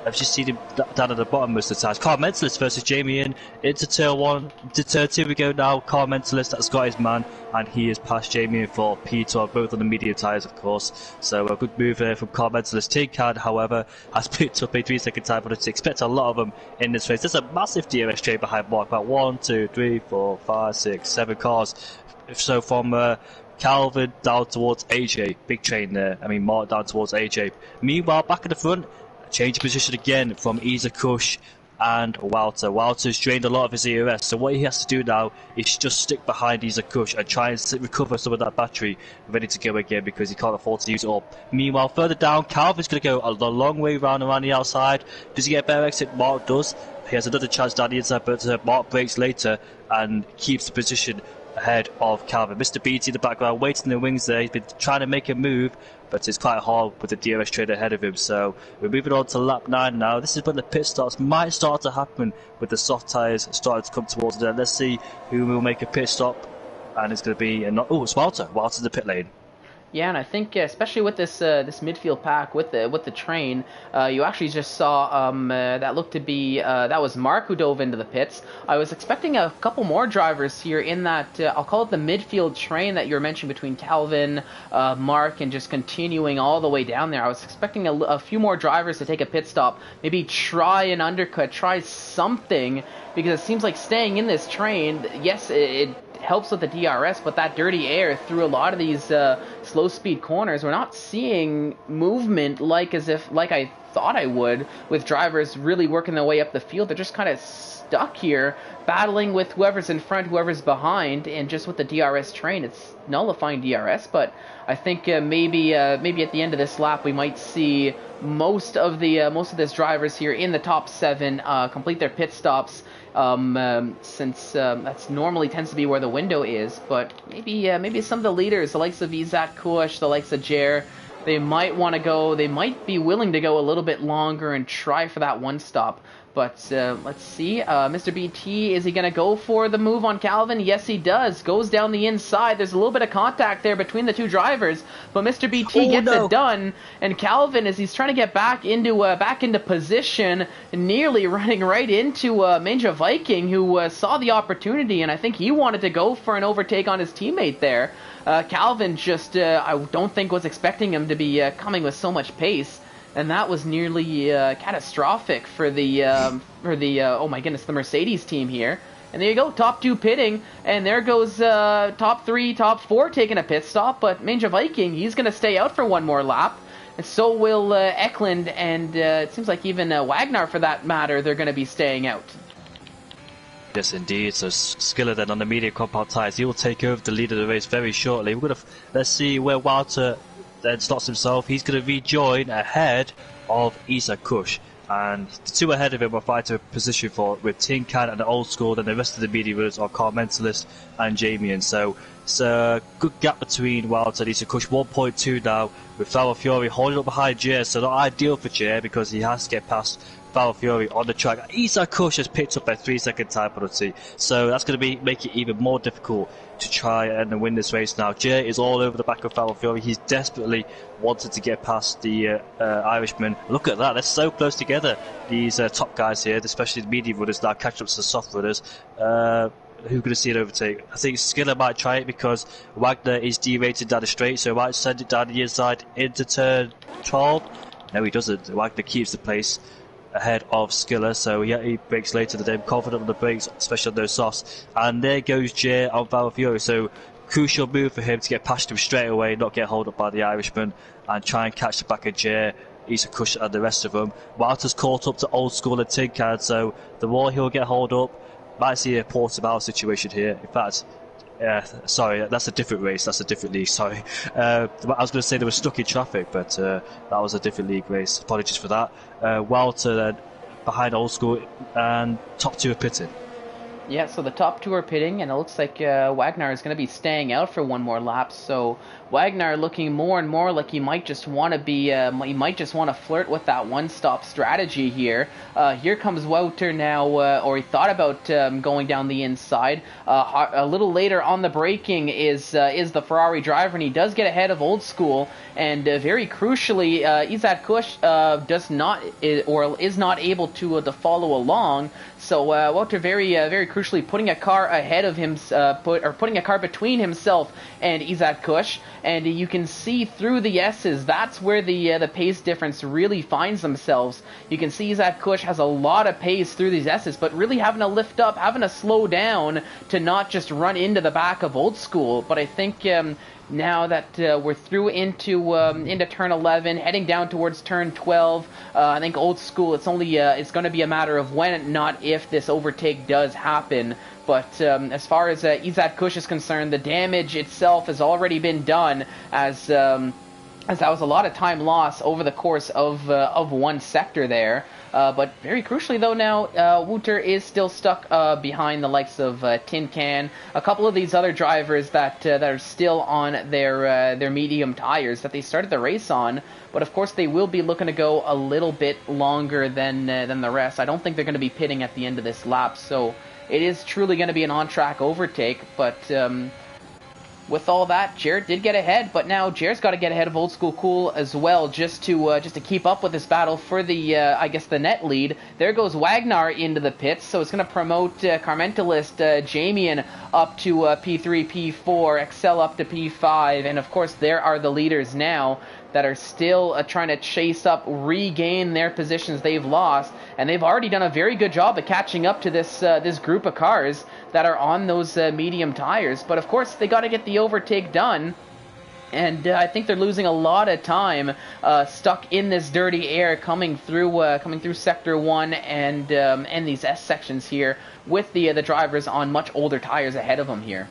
I've just seen him down at the bottom most of the time. Car Mentalist versus Jamie into turn 1. To turn 2 we go now. Car Mentalist has got his man, and he has passed Jamie for P12, both on the medium tyres, of course. So a good move there from Car Mentalist. Tin Can, however, has picked up a 3-second time, but I expect a lot of them in this race. There's a massive DRS train behind Mark, about 1, 2, 3, 4, 5, 6, 7 cars. So from Calvin down towards AJ, big train there. Mark down towards AJ. Meanwhile, back in the front, change of position again from Isa Kush and Walter. Walter's drained a lot of his EOS, so what he has to do now is just stick behind Isa Kush and try and recover some of that battery ready to go again, because he can't afford to use it all. Meanwhile, further down, Calvin's going to go a long way around the outside. Does he get a better exit? Mark does. He has another chance down the inside, but Mark breaks later and keeps the position ahead of Calvin. Mr. BT in the background, waiting in the wings there. He's been trying to make a move, but it's quite hard with the DRS train ahead of him. So we're moving on to lap 9 now. This is when the pit stops might start to happen, with the soft tyres starting to come towards the end. Let's see who will make a pit stop, and it's going to be it's Walter. Walter's in the pit lane. Yeah, and I think especially with this this midfield pack with the train, you actually just saw that looked to be that was Mark who dove into the pits. I was expecting a couple more drivers here in that I'll call it the midfield train that you were mentioning between Calvin, Mark, and just continuing all the way down there. I was expecting a few more drivers to take a pit stop, maybe try an undercut, try something, because it seems like staying in this train, yes, it helps with the DRS, but that dirty air through a lot of these slow speed corners, we're not seeing movement like I thought I would, with drivers really working their way up the field. They're just kind of stuck here, battling with whoever's in front, whoever's behind, and just with the DRS train, it's nullifying DRS. But I think maybe at the end of this lap, we might see most of this drivers here in the top 7 complete their pit stops, since that's normally tends to be where the window is. But maybe some of the leaders, the likes of Izak Kush, the likes of Jer, they might be willing to go a little bit longer and try for that one stop. But let's see. Mr. BT, is he going to go for the move on Calvin? Yes, he does. Goes down the inside. There's a little bit of contact there between the two drivers, but Mr. BT gets it done. And Calvin, as he's trying to get back into position, nearly running right into Ninja Viking, who saw the opportunity, and I think he wanted to go for an overtake on his teammate there. Calvin just, I don't think was expecting him to be coming with so much pace. And that was nearly catastrophic for the oh my goodness, the Mercedes team here. And there you go, top 2 pitting, and there goes top 3, top 4 taking a pit stop. But Ninja Viking, he's going to stay out for one more lap, and so will Eklund, and it seems like even Wagner, for that matter, they're going to be staying out. Yes, indeed. So Skiller then on the medium compound tyres, he will take over the lead of the race very shortly. Let's see where Walter then stops himself. He's going to rejoin ahead of Isa Kush, and the 2 ahead of him are fighting a position with Tin Can and the Old School, and the rest of the media runners are Car Mentalist and Jamie. And so it's a good gap between Walter and Isa Kush, 1.2 now, with Flower Fury holding up behind Jer, so not ideal for Jer because he has to get past Flower Fury on the track. Isa Kush has picked up a 3-second time penalty, so that's going to make it even more difficult to try and win this race now. Jay is all over the back of Flower Fury. He's desperately wanted to get past the Irishman. Look at that, they're so close together, these top guys here, especially the medium runners now catching up to the soft runners. Who are going to see an overtake? I think Skiller might try it because Wagner is derated down the straight, so he might send it down the inside into turn 12. No, he doesn't. Wagner keeps the place ahead of Skiller, so he breaks later today, confident on the brakes, especially on those softs. And there goes Jay on Valfiore, so crucial move for him to get past him straight away, not get hold up by the Irishman, and try and catch the back of Jay, Issa Kush and the rest of them. Walter's caught up to Old School and Tin Can, so the more he'll get hold up, might see a Portimao situation here. In fact, sorry, that's a different race, that's a different league, sorry. I was going to say they were stuck in traffic, but that was a different league race. Apologies for that. Walter then behind Old School, and top two are pitting. Yeah, so the top two are pitting, and it looks like Wagner is going to be staying out for one more lap. So Wagner looking more and more like he might just want to be, he might just want to flirt with that one-stop strategy here. Here comes Wouter now, or he thought about going down the inside. A little later on the braking is the Ferrari driver, and he does get ahead of Old School. And very crucially, Izat Kush is not able to follow along. So Wouter very crucially putting a car ahead of him, putting a car between himself and Izat Kush. And you can see through the S's, that's where the pace difference really finds themselves. You can see Izat Kush has a lot of pace through these S's, but really having to lift up, having to slow down to not just run into the back of Old School. But I think now that we're through into turn 11, heading down towards turn 12, I think Old School, it's going to be a matter of when, not if, this overtake does happen. But as far as Izat Kush is concerned, the damage itself has already been done, as that was a lot of time lost over the course of one sector there. But very crucially, though, now Wouter is still stuck behind the likes of Tin Can, a couple of these other drivers that are still on their medium tires that they started the race on. But of course, they will be looking to go a little bit longer than the rest. I don't think they're going to be pitting at the end of this lap, so it is truly going to be an on-track overtake. But with all that, Jared did get ahead, but now Jared's got to get ahead of Old School Cool as well, just to keep up with this battle for the I guess the net lead. There goes Wagner into the pits, so it's going to promote Carmentalist Jamian up to P3, P4, Excel up to P5, and of course there are the leaders now that are still trying to chase up, regain their positions they've lost, and they've already done a very good job of catching up to this group of cars that are on those medium tires. But of course, they got to get the overtake done, and I think they're losing a lot of time stuck in this dirty air coming through Sector 1 and these S sections here with the drivers on much older tires ahead of them here.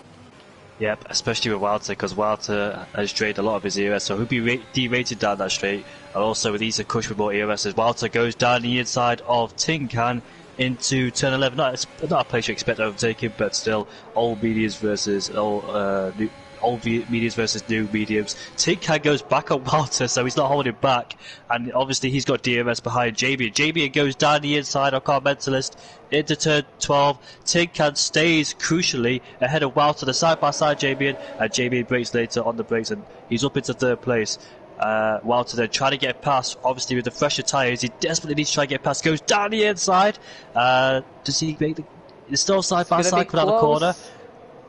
Yep, especially with Walter, because Walter has drained a lot of his EOS, so he'll be derated down that straight. And also with Issa Kush with more EOS, as Walter goes down the inside of Tin Can into turn 11. Not a place you expect to overtake him, but still, old mediums versus old mediums versus new mediums. Tin Can goes back on Walter, so he's not holding back, and obviously he's got DMS behind Jabian. Jabian goes down the inside of Car Mentalist into turn 12. Tin Can stays crucially ahead of Walter, the side-by-side Jabian, and Jabian breaks later on the brakes, and he's up into third place. Walter then trying to get past, obviously with the fresher tyres, he desperately needs to try to get past, goes down the inside. Does he make the... It's still side-by-side, put out the corner.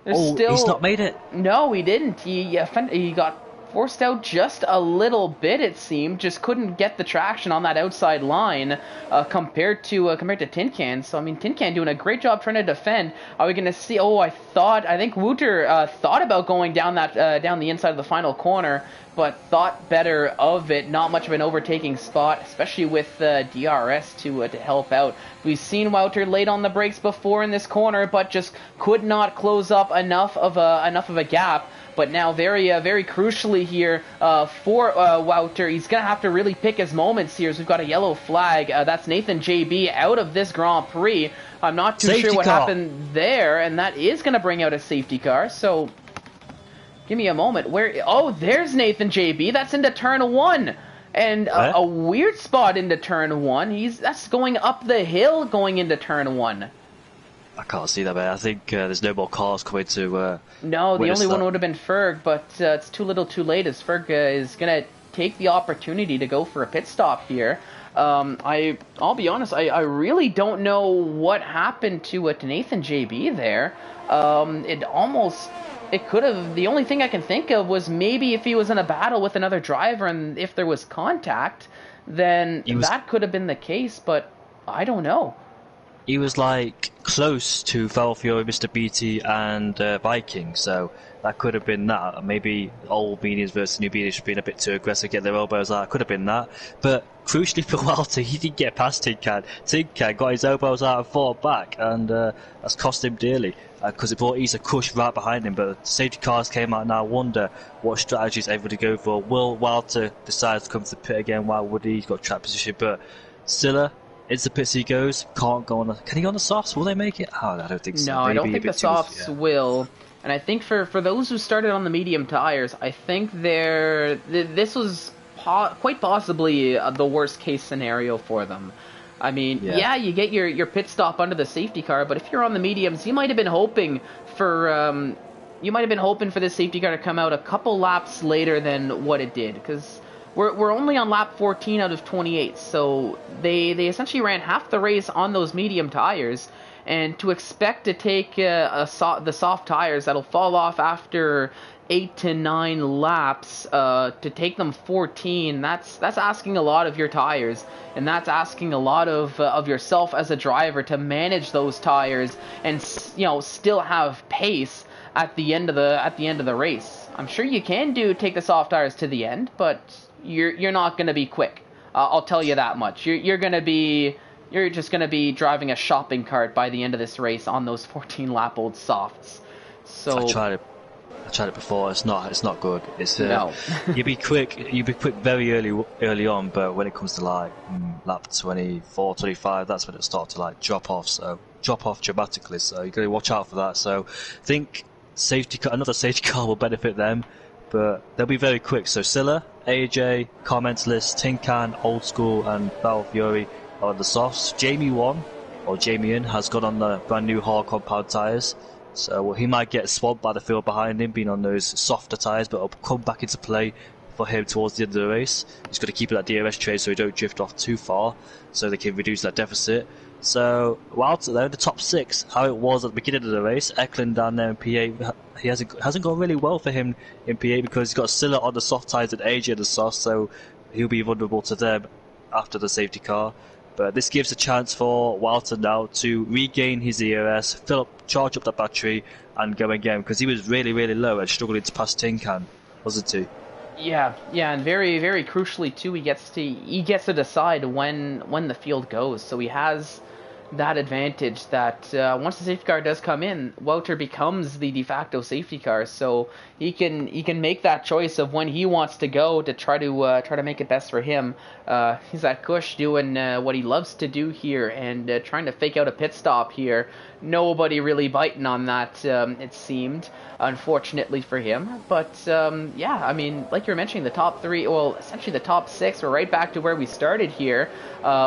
He's not made it. No, he didn't. He got forced out just a little bit, it seemed. Just couldn't get the traction on that outside line compared to Tin Can. So I mean, Tin Can doing a great job trying to defend. Are we going to see? I think Wouter thought about going down the inside of the final corner, but thought better of it. Not much of an overtaking spot, especially with DRS to help out. We've seen Wouter late on the brakes before in this corner, but just could not close up enough of a gap. But now, very crucially here for Wouter, he's going to have to really pick his moments here. So we've got a yellow flag. That's Nathan JB out of this Grand Prix. I'm not too sure what happened there, and that is going to bring out a safety car. So give me a moment. There's Nathan JB. That's into turn 1. And a weird spot into turn 1. That's going up the hill going into turn 1. I can't see that, man. I think there's no more cars coming to... No, the only one would have been Ferg, but it's too little too late, as Ferg is going to take the opportunity to go for a pit stop here. I'll be honest, I really don't know what happened to Nathan JB there. it could have. The only thing I can think of was maybe if he was in a battle with another driver and if there was contact, then that could have been the case. But I don't know. He was like close to Valfiore, Mr. BT, and Viking, so that could have been that. Maybe old mediums versus new mediums being a bit too aggressive, get their elbows out. Could have been that. But crucially for Walter, he didn't get past Tin Can. Tin Can got his elbows out and fought back, and that's cost him dearly because it brought Isa Kush right behind him. But the safety cars came out now. I wonder what strategies everybody go for. Will Walter decide to come to the pit again? Why would he? He's got track position, but Silla. Into the pits he goes, can't go on can he go on the softs? Will they make it? Oh, I don't think so. No, I don't think the softs will. And I think for those who started on the medium tires, I think this was quite possibly the worst case safety for them. I mean, yeah, you get your pit stop under the safety car, but if you're on the mediums, you might have been hoping for this safety car to come out a couple laps later than what it did, because we're only on lap 14 out of 28, so they essentially ran half the race on those medium tires, and to expect to take the soft tires that'll fall off after 8 to 9 laps to take them 14, that's asking a lot of your tires, and that's asking a lot of yourself as a driver to manage those tires and still have pace at the end of the race. I'm sure you can take the soft tires to the end, but you're not going to be quick. I'll tell you that much. You're just going to be driving a shopping cart by the end of this race on those 14 lap old softs. So I tried it before. It's not good. It's no. You'd be quick very early on, but when it comes to like lap 24, 25, that's when it starts to like drop off dramatically. So you got to watch out for that. So I think another safety car will benefit them, but they'll be very quick. So Silla, AJ, car mentalist, Tin Can, Old School, and Valfiore are on the softs. Jamie has got on the brand new hard compound tyres. So he might get swamped by the field behind him, being on those softer tyres, but it'll come back into play for him towards the end of the race. He's got to keep it at DRS trade so he don't drift off too far, so they can reduce that deficit. So Walter there in the top 6, how it was at the beginning of the race, Eklund down there in P8, he hasn't gone really well for him in P8 because he's got Silla on the soft tyres and AJ on the soft, so he'll be vulnerable to them after the safety car. But this gives a chance for Walter now to regain his ERS, charge up that battery, and go again, because he was really, really low and struggling to pass Tin Can, wasn't he? Yeah, and very, very crucially too, he gets to decide when the field goes. So he has that advantage that once the safety car does come in, Wouter becomes the de facto safety car, so he can make that choice of when he wants to go to try to make it best for him. He's at Kush doing what he loves to do here and trying to fake out a pit stop here. Nobody really biting on that, it seemed, unfortunately for him. But yeah, I mean, like you were mentioning, the top 3, well, essentially the top 6, we're right back to where we started here,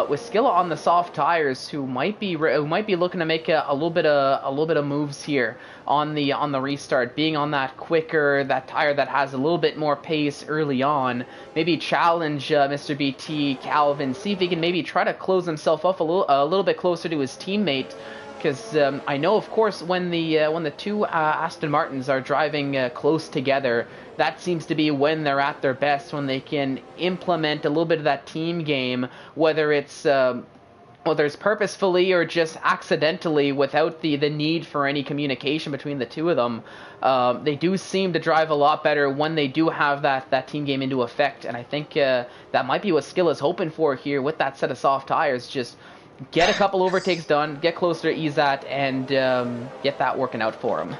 with Skilla on the soft tires, who might be looking to make a little bit of moves here on the restart, being on that that tire that has a little bit more pace early on. Maybe challenge Mr. BT Calvin, see if he can maybe try to close himself up a little bit closer to his teammate. Because I know, of course, when the two Aston Martins are driving close together, that seems to be when they're at their best, when they can implement a little bit of that team game, whether it's purposefully or just accidentally, without the need for any communication between the two of them. They do seem to drive a lot better when they do have that team game into effect, and I think that might be what Skilla's hoping for here with that set of soft tires. Just get a couple overtakes done, get closer to Izat, and get that working out for him.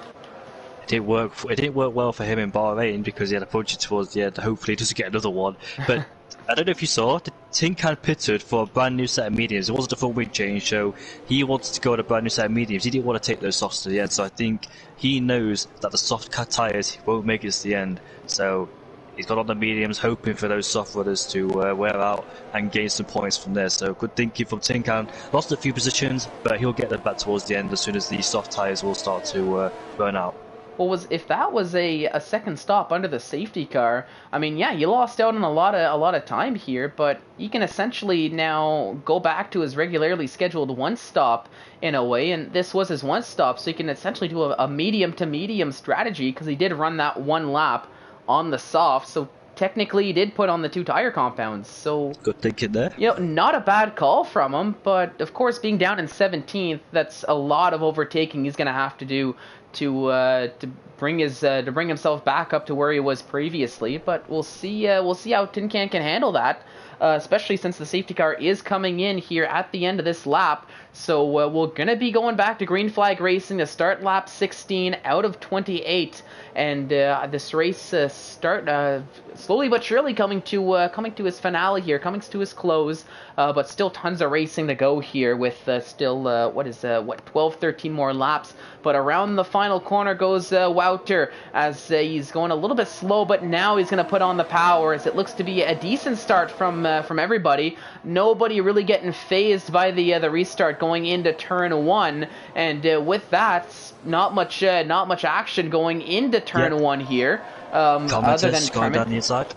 It didn't work well for him in Bahrain because he had a punch towards the end. Hopefully he doesn't get another one. But I don't know if you saw, the Tin Can pitted for a brand new set of mediums. It wasn't a full wing change, so he wanted to go with a brand new set of mediums. He didn't want to take those softs to the end, so I think he knows that the soft tyres won't make it to the end. So he's got on the mediums, hoping for those soft runners to wear out and gain some points from there. So good thinking from Tin Can. Lost a few positions, but he'll get them back towards the end as soon as the soft tyres will start to burn out. if that was a second stop under the safety car, I mean, yeah, you lost out on a lot of time here, but he can essentially now go back to his regularly scheduled one stop in a way, and this was his one stop, so he can essentially do a medium to medium strategy because he did run that one lap on the soft, so technically he did put on the 2 tire compounds, so good thinking there. you know, not a bad call from him, but of course being down in 17th, that's a lot of overtaking he's going to have to do to bring himself back up to where he was previously. But we'll see how Tin Can handle that, especially since the safety car is coming in here at the end of this lap. So we're gonna be going back to green flag racing to start lap 16 out of 28, and this race start slowly but surely coming to his finale here, coming to his close. But still tons of racing to go here with still 12, 13 more laps. But around the final corner goes Wouter as he's going a little bit slow, but now he's going to put on the power as it looks to be a decent start from everybody. Nobody really getting phased by the restart going into turn 1, and with that, not much action going into turn 1 here. Other than going down the inside.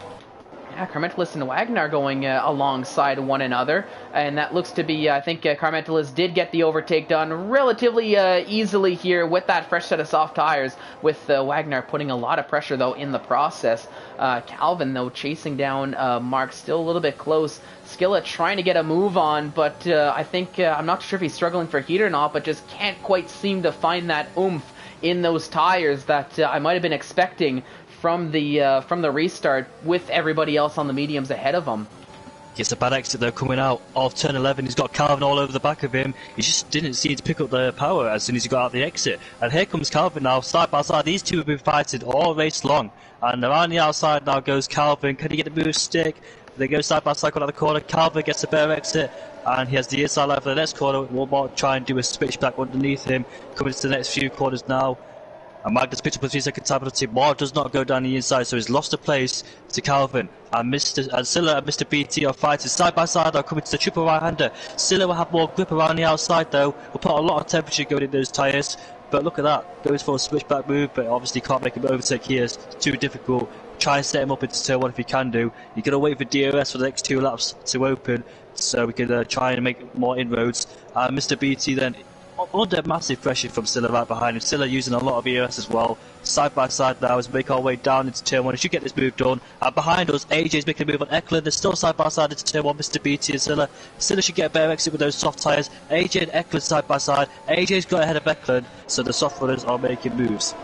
Yeah, Carmentelis and Wagner going alongside one another, and that looks to be, I think Carmentelis did get the overtake done relatively easily here with that fresh set of soft tires, with Wagner putting a lot of pressure, though, in the process. Calvin, though, chasing down Mark, still a little bit close. Skillet trying to get a move on, but I think, I'm not sure if he's struggling for heat or not, but just can't quite seem to find that oomph in those tires that I might have been expecting from the restart with everybody else on the mediums ahead of him. Gets a bad exit though coming out of turn 11. He's got Calvin all over the back of him. He just didn't seem to pick up the power as soon as he got out the exit. And here comes Calvin now, side by side. These two have been fighting all race long. And around the outside now goes Calvin. Can he get the move stick? They go side by side, go out the corner. Calvin gets a better exit, and he has the inside line for the next corner. Wilmot try and do a switchback underneath him. Coming to the next few corners now. And Magnus picked up a 3-second time penalty. Moore does not go down the inside, so he's lost a place to Calvin. And Silla and Mr. BT are fighting side by side. Are coming to the triple right-hander. Silla will have more grip around the outside, though. Will put a lot of temperature going in those tyres. But look at that. Goes for a switchback move, but obviously can't make him overtake here. It's too difficult. Try and set him up into turn 1 if you can do. You're going to wait for DRS for the next 2 laps to open, so we can try and make more inroads. Mr. BT then under massive pressure from Silla right behind him. Silla using a lot of EOS as well. Side by side now as we make our way down into turn 1. We should get this move done. And behind us, AJ's making a move on Eklund. They're still side by side into turn 1. Mr. BT and Silla. Silla should get a better exit with those soft tyres. AJ and Eklund side by side. AJ's got ahead of Eklund, so the soft runners are making moves.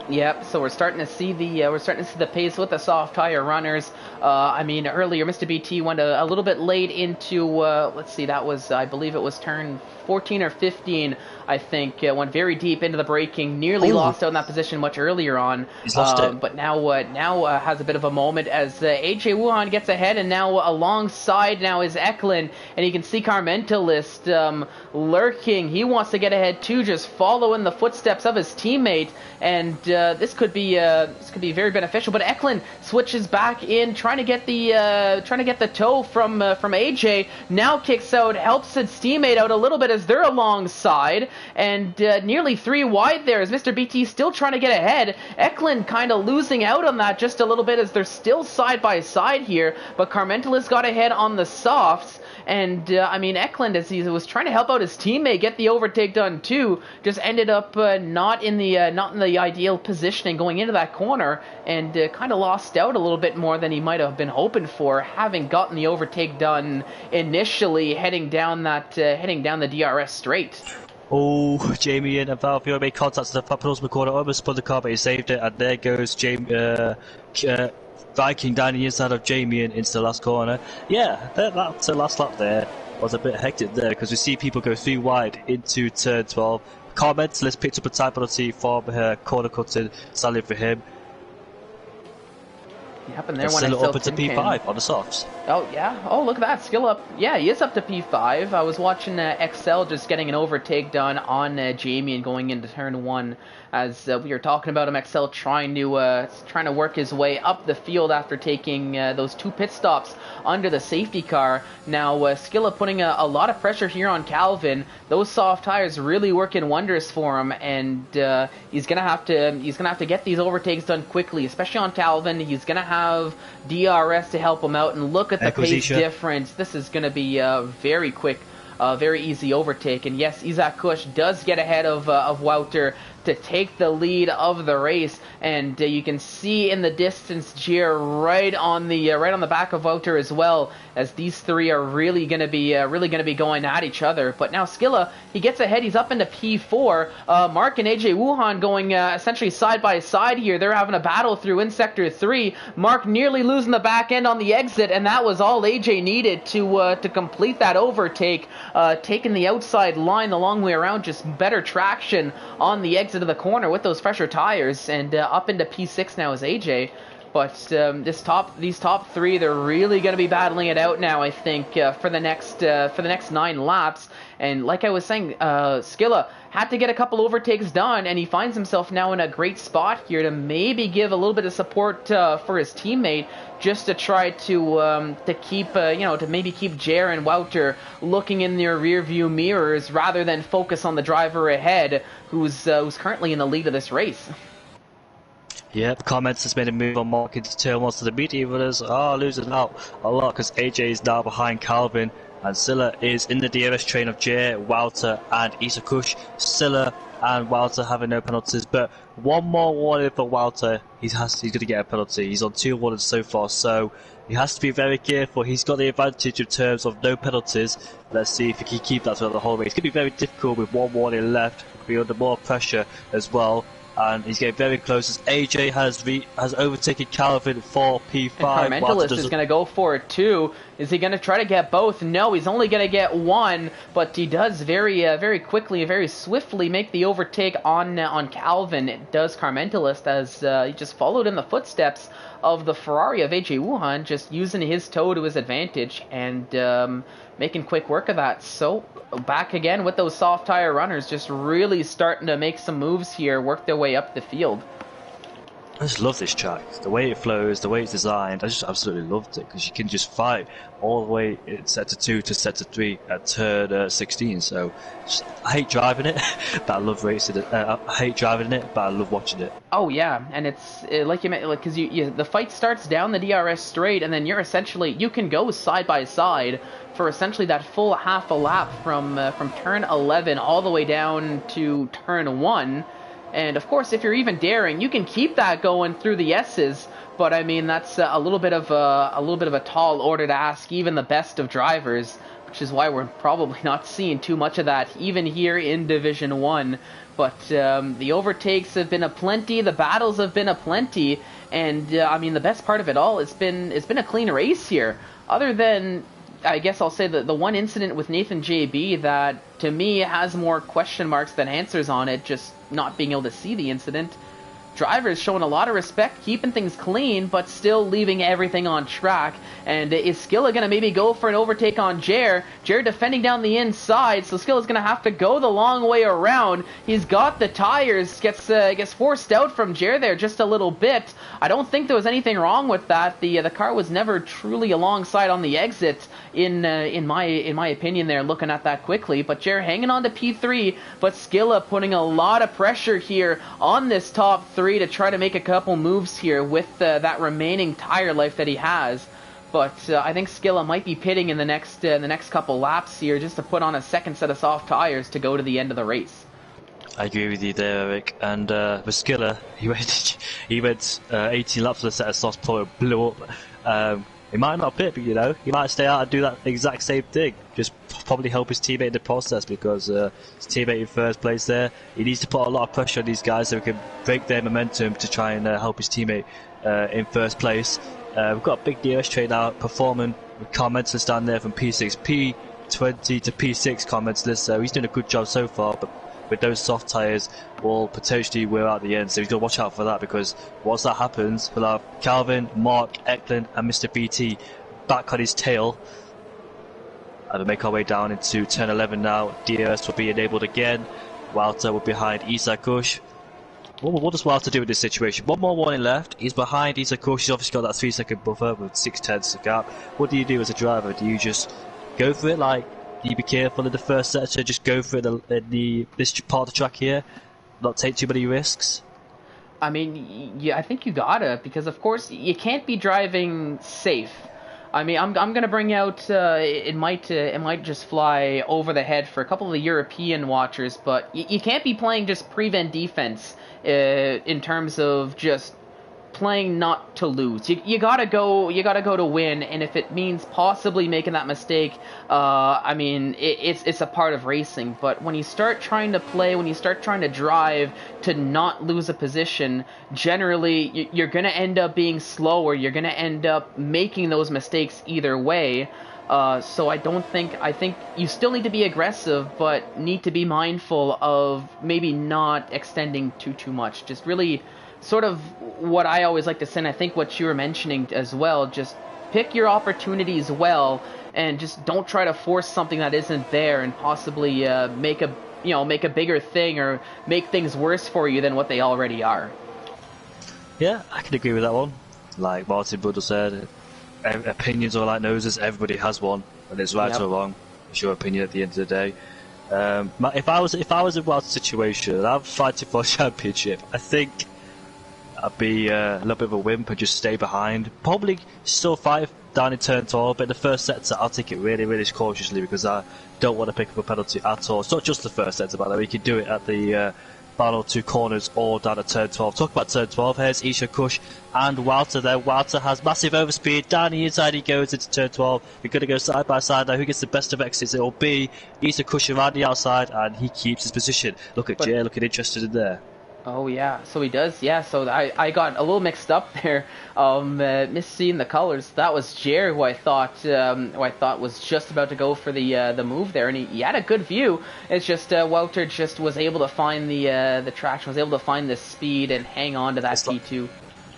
Yep, so we're starting to see the pace with the soft tire runners. I mean, earlier Mr. BT went a little bit late into let's see, that was, I believe it was turn 14 or 15, I think, went very deep into the braking, nearly lost out in that position much earlier on. He's lost it. But now has a bit of a moment as AJ Wuhan gets ahead, and now alongside now is Eklund, and you can see Carmentalist lurking. He wants to get ahead too, just follow in the footsteps of his teammate, and this could be very beneficial. But Eklund switches back in, trying to get the toe from AJ. Now kicks out, helps his teammate out a little bit as they're alongside, and nearly 3 wide there as Mr. BT still trying to get ahead. Eklund kind of losing out on that just a little bit as they're still side by side here, but Carmentalist got ahead on the softs. And I mean, Eklund, as he was trying to help out his teammate get the overtake done too, just ended up not in the ideal positioning going into that corner, and kind of lost out a little bit more than he might have been hoping for, having gotten the overtake done initially, heading down the DRS straight. Oh, Jamie and Valvio made contact to the penultimate corner, almost spun the car, but he saved it, and there goes Jamie. Viking down the inside of Jamie into the last corner. Yeah, that last lap there was a bit hectic there, because we see people go 3 wide into turn 12. Carmentalist picked up a time penalty for corner cutting, sadly for him. Yep, and there And when I still saw up into P5 on the softs. Oh, yeah. Oh, look at that. Skill up. Yeah, he is up to P5. I was watching XL just getting an overtake done on Jamie and going into turn 1 as we were talking about him. XL trying to work his way up the field after taking those 2 pit stops under the safety car. Now, Skilla putting a lot of pressure here on Calvin. Those soft tires really working wonders for him, and he's gonna have to get these overtakes done quickly, especially on Calvin. He's gonna have DRS to help him out, and look at the pace difference. This is going to be very quick, very easy overtake. And yes, Isaac Kush does get ahead of Wouter to take the lead of the race, and you can see in the distance Gier right on the back of Wouter as well, as these three are really going to be going at each other. But now Skilla, he gets ahead, he's up into P4. Mark and AJ Wuhan going essentially side by side here. They're having a battle through in sector 3. Mark nearly losing the back end on the exit, and that was all AJ needed to complete that overtake, taking the outside line the long way around, just better traction on the exit of the corner with those fresher tires, and up into P6 now is AJ. But these top 3, they're really going to be battling it out now, I think, for the next 9 laps. And like I was saying, Skilla had to get a couple overtakes done, and he finds himself now in a great spot here to maybe give a little bit of support for his teammate, just to try to keep to maybe keep Jer and Wouter looking in their rear view mirrors rather than focus on the driver ahead, who's currently in the lead of this race. Yep, comments has made a move on Mark into turn 1, so the media runners are losing out a lot because AJ is now behind Calvin, and Silla is in the DRS train of Jer, Wouter, and Isakush. Silla and Wouter having no penalties, but one more warning for Wouter. He's going to get a penalty. He's on 2 warnings so far, so he has to be very careful. He's got the advantage in terms of no penalties. Let's see if he can keep that throughout the whole race. It's going to be very difficult with 1 warning left. He'll be under more pressure as well. And he's getting very close as AJ has overtaken Calvin for P5. And Carmentalist is going to go for it too. Is he going to try to get both? No, he's only going to get one, but he does very quickly, very swiftly make the overtake on Calvin. It does Carmentalist, as he just followed in the footsteps of the Ferrari of AJ Wuhan, just using his toe to his advantage and making quick work of that. So back again with those soft tire runners, just really starting to make some moves here, work their way up the field. I just love this track, the way it flows, the way it's designed. I just absolutely loved it because you can just fight all the way in sector 2 to sector 3 at turn 16. So I hate driving it, but I love racing it. I hate driving it, but I love watching it. Oh yeah, and it's like you meant, like, because the fight starts down the DRS straight, and then you can go side by side for essentially that full half a lap from turn 11 all the way down to turn 1. And of course, if you're even daring, you can keep that going through the S's. But I mean, that's a little bit of a tall order to ask even the best of drivers, which is why we're probably not seeing too much of that even here in Division 1. But the overtakes have been aplenty, the battles have been aplenty, and I mean, the best part of it all, it's been a clean race here. Other than, I guess I'll say the one incident with Nathan JB that, to me, has more question marks than answers on it, just not being able to see the incident. Drivers showing a lot of respect, keeping things clean, but still leaving everything on track. And is Skilla going to maybe go for an overtake on Jer? Jer defending down the inside, so Skilla's going to have to go the long way around. He's got the tires, gets forced out from Jer there just a little bit. I don't think there was anything wrong with that. The car was never truly alongside on the exit, in my opinion there, looking at that quickly. But Jer hanging on to P3, but Skilla putting a lot of pressure here on this top 3 to try to make a couple moves here with that remaining tire life that he has. But I think Skilla might be pitting in the next couple laps here just to put on a second set of soft tires to go to the end of the race. I agree with you there, Eric. And with Skilla, he went 18 laps with a set of softs before it blew up. He might not pit, but he might stay out and do that exact same thing. Just probably help his teammate in the process, because his teammate in first place there, he needs to put a lot of pressure on these guys so he can break their momentum to try and help his teammate in first place. We've got a big DRS train now performing with Carmentalist down there from P6, P20 to P6 Carmentalist, so he's doing a good job so far. But with those soft tyres will potentially wear out the end. So he's got to watch out for that, because once that happens, we'll have Calvin, Mark, Eklund and Mr. BT back on his tail. And we'll make our way down into turn 11 now. DRS will be enabled again. Walter will be behind Isakush. What does Walter do in this situation? One more warning left. He's behind Isakush. He's obviously got that 3-second buffer with 6/10 of gap. What do you do as a driver? Do you just go for it? Like, do you be careful in the first sector? Just go for it in this part of the track here? Not take too many risks? I mean, yeah, I think you gotta, because of course you can't be driving safe. I mean, I'm gonna bring out. It might just fly over the head for a couple of the European watchers, but you can't be playing just prevent defense in terms of just playing not to lose. You gotta go to win, and if it means possibly making that mistake, I mean, it's a part of racing. But when you start trying to play, when you start trying to drive to not lose a position, generally you're gonna end up being slower. You're gonna end up making those mistakes either way. So I think you still need to be aggressive, but need to be mindful of maybe not extending too much. Just really sort of what I always like to say, and I think what you were mentioning as well, just pick your opportunities well, and just don't try to force something that isn't there and possibly make a bigger thing or make things worse for you than what they already are. Yeah, I can agree with that one. Like Martin Buddle said, opinions are like noses. Everybody has one, and it's right or wrong. It's your opinion at the end of the day. If I was in Walter's situation and I'm fighting for a championship, I think I'd be a little bit of a wimp and just stay behind. Probably still fight down in turn 12, but in the first sector I'll take it really, really cautiously, because I don't want to pick up a penalty at all. It's not just the first sector, by the way. You can do it at the final 2 corners or down at turn 12. Talk about turn 12. Here's Isha Kush and Walter there. Walter has massive overspeed. Down the inside he goes into turn 12. We're going to go side by side now. Who gets the best of exits? It will be Isha Kush around the outside, and he keeps his position. Look at Jay looking interested in there. Oh yeah, so he does. Yeah, so I got a little mixed up there. Misseeing the colors. That was Jer, who I thought was just about to go for the move there, and he had a good view. It's just Walter just was able to find the traction, was able to find the speed and hang on to that P2.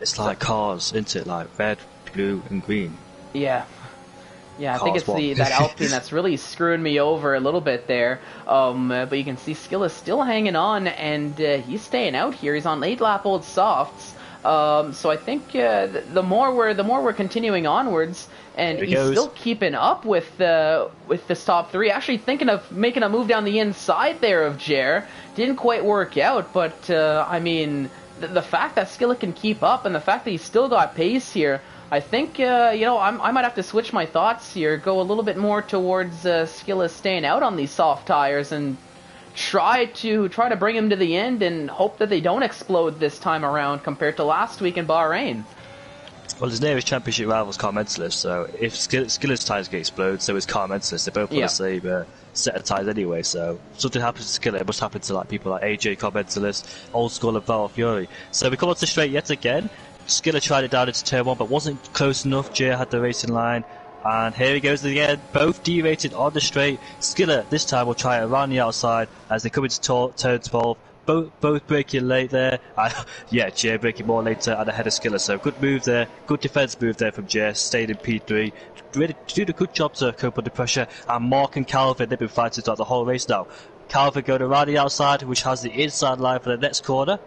It's like cars, isn't it? Like red, blue, and green. Yeah. Yeah, I think it's that Alpine that's really screwing me over a little bit there. But you can see Skill is still hanging on, and he's staying out here. He's on late lap old softs. So I think the more we're continuing onwards, and he's still keeping up with the top 3. Actually thinking of making a move down the inside there of Jer. Didn't quite work out, but I mean, the fact that Skilla can keep up, and the fact that he's still got pace here, I think, I might have to switch my thoughts here, go a little bit more towards Skilla staying out on these soft tires and try to bring him to the end and hope that they don't explode this time around compared to last week in Bahrain. Well, his nearest championship rival is Car Mentalist, so if Skilla's tyres get exploded, so is Car Mentalist. They both want to save set of tyres anyway, so something happens to Skilla, it must happen to like people like AJ, Car Mentalist, Old School and Val Fury. So we come on to straight yet again. Skilla tried it down into turn 1, but wasn't close enough. Jay had the racing line, and here he goes again. Both derated on the straight. Skilla this time will try it around the outside as they come into turn 12. Both braking late there. Yeah, Jay braking more later and ahead of Skilla. So good move there, good defence move there from Jay. Stayed in P3, really did a good job to cope under pressure. And Mark and Calvin, they've been fighting throughout the whole race now. Calvin going around the outside, which has the inside line for the next corner.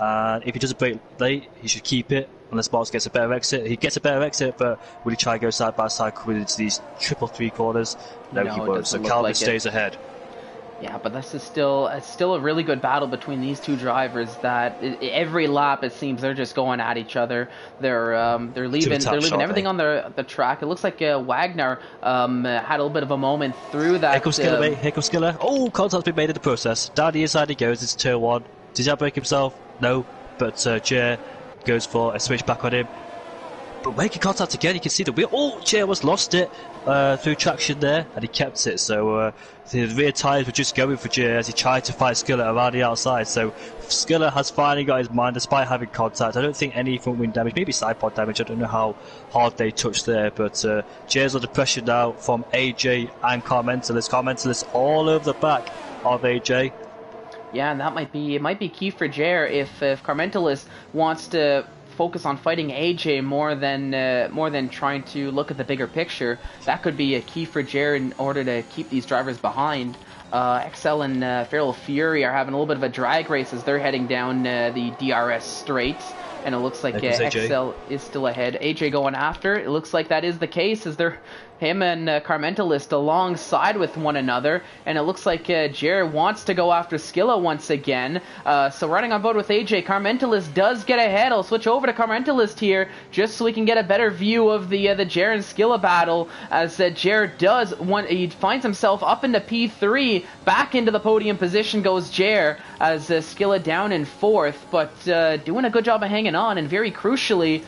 And if he doesn't brake late, he should keep it unless Marks gets a better exit. He gets a better exit, but will he try and go side by side coming into these triple 3 corners? No, he won't. So Calvin stays ahead. Yeah, but this is still a really good battle between these two drivers. That every lap it seems they're just going at each other. They're leaving everything on the track. It looks like Wagner had a little bit of a moment through that. Here comes Skiller, mate. Here comes Skiller. Oh, contact's been made in the process. Down the inside he goes. It's turn 1. Does he outbrake himself? No, but Jay goes for a switch back on him. But making contact again, you can see the wheel. Oh, Jay almost lost it through traction there, and he kept it. So the rear tyres were just going for Jay as he tried to fight Skiller around the outside. So Skiller has finally got his mind despite having contact. I don't think any front wing damage, maybe side pod damage. I don't know how hard they touched there, but Jay's under pressure now from AJ and Car Mentalist. Car Mentalist all over the back of AJ. Yeah, and that might be key for Jer if Carmentalist wants to focus on fighting AJ more than trying to look at the bigger picture. That could be a key for Jer in order to keep these drivers behind. XL and Feral Fury are having a little bit of a drag race as they're heading down the DRS straights. And it looks like There goes AJ. XL is still ahead. AJ going after. It looks like that is the case as they're him and Carmentalist alongside with one another. And it looks like Jer wants to go after Skilla once again. So riding on board with AJ, Carmentalist does get ahead. I'll switch over to Carmentalist here just so we can get a better view of the Jer and Skilla battle. As Jer does he finds himself up into P3. Back into the podium position goes Jer as Skilla down in 4th. But doing a good job of hanging on, and very crucially,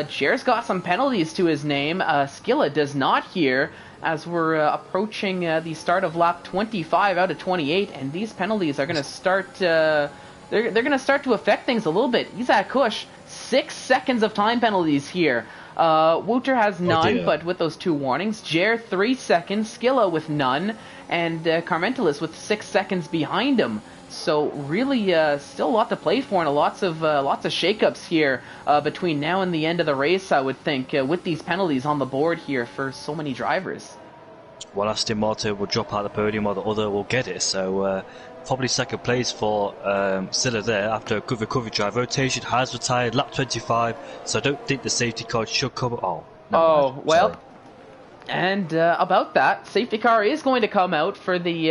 Jer's got some penalties to his name. Skilla does not here, as we're approaching the start of lap 25 out of 28, and these penalties are going to start. They're going to start to affect things a little bit. Isaac Kush, 6 seconds of time penalties here. Wouter has none, but with those 2 warnings. Jer 3 seconds, Skilla with none, and Carmentalist with 6 seconds behind him. So really, still a lot to play for, and lots of shakeups here between now and the end of the race. I would think with these penalties on the board here for so many drivers. Well, Aston Martin will drop out the podium, or the other will get it. So probably second place for Silla there after a good recovery drive. Rotation has retired lap 25, so I don't think the safety car should come. Oh, well. Sorry. And about that, safety car is going to come out for the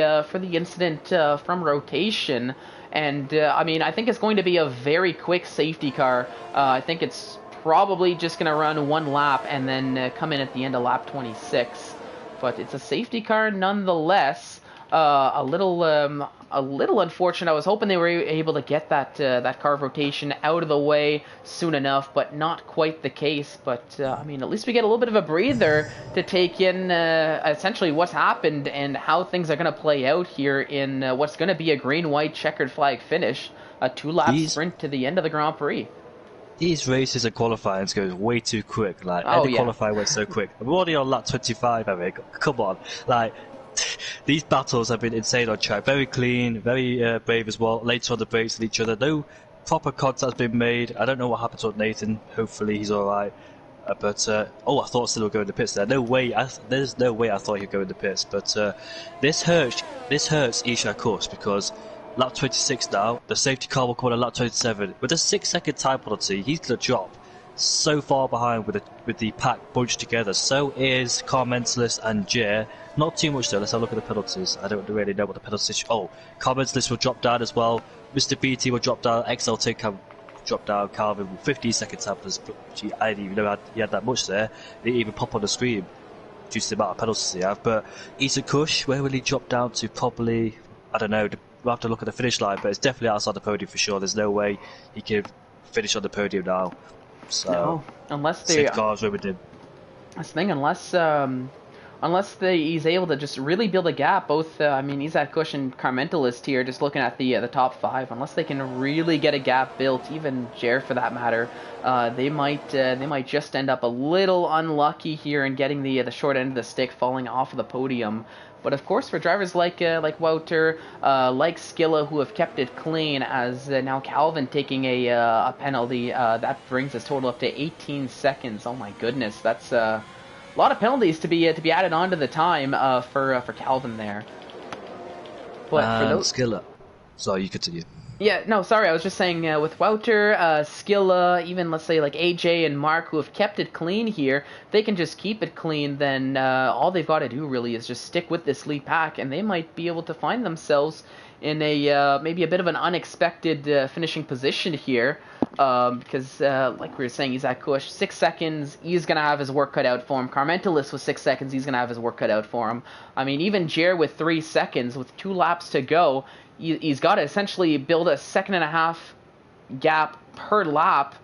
incident from rotation, and I mean, I think it's going to be a very quick safety car. I think it's probably just going to run 1 lap and then come in at the end of lap 26. But it's a safety car nonetheless. A little unfortunate. I was hoping they were able to get that car rotation out of the way soon enough, but not quite the case. But I mean, at least we get a little bit of a breather to take in essentially what's happened and how things are going to play out here in what's going to be a green-white checkered flag finish, a 2-lap sprint to the end of the Grand Prix. These races and qualifying goes way too quick. Like, qualifying went so quick. We're already on lap 25, Eric. Come on, like. These battles have been insane on track. Very clean, very brave as well. Later on the breaks with each other. No proper contact's been made. I don't know what happened to Nathan. Hopefully he's alright. I thought Still would go in the pits there. There's no way I thought he'd go in the pits. But this hurts Isha, of course, because lap 26 now, the safety car will come on at lap 27. With a 6-second time penalty, he's going to drop so far behind with the pack bunched together. So is Carmentalist and Jer. Not too much though. Let's have a look at the penalties. I don't really know what the penalties. Oh, Carmentalist will drop down as well. Mr. BT will drop down. XL10 can drop down. Calvin with 15 seconds happens. I didn't even know he had that much there. It didn't even pop on the screen due to the amount of penalties he have. But Issa Kush, where will he drop down to? Probably, I don't know. We'll have to look at the finish line, but it's definitely outside the podium for sure. There's no way he can finish on the podium now. So, no, unless they cars over him. That's the thing, unless he's able to just really build a gap. Both, I mean, Isaac Kush and Carmentalist here, just looking at the top 5. Unless they can really get a gap built, even Jer for that matter, they might just end up a little unlucky here in getting the short end of the stick, falling off of the podium. But of course, for drivers like Wouter, like Skilla, who have kept it clean, as now Calvin taking a penalty, that brings his total up to 18 seconds. Oh my goodness, that's a lot of penalties to be added onto the time for Calvin there. But for those Skilla, so you continue. Yeah, no, sorry, I was just saying with Wouter, Skilla, even let's say like AJ and Mark, who have kept it clean here, they can just keep it clean, then all they've got to do really is just stick with this lead pack, and they might be able to find themselves in a maybe a bit of an unexpected finishing position here, because like we were saying, Isaac Kush, 6 seconds, he's going to have his work cut out for him. Carmentalist with 6 seconds, he's going to have his work cut out for him. I mean, even Jer with 3 seconds, with 2 laps to go, he's got to essentially build a 1.5 second gap per lap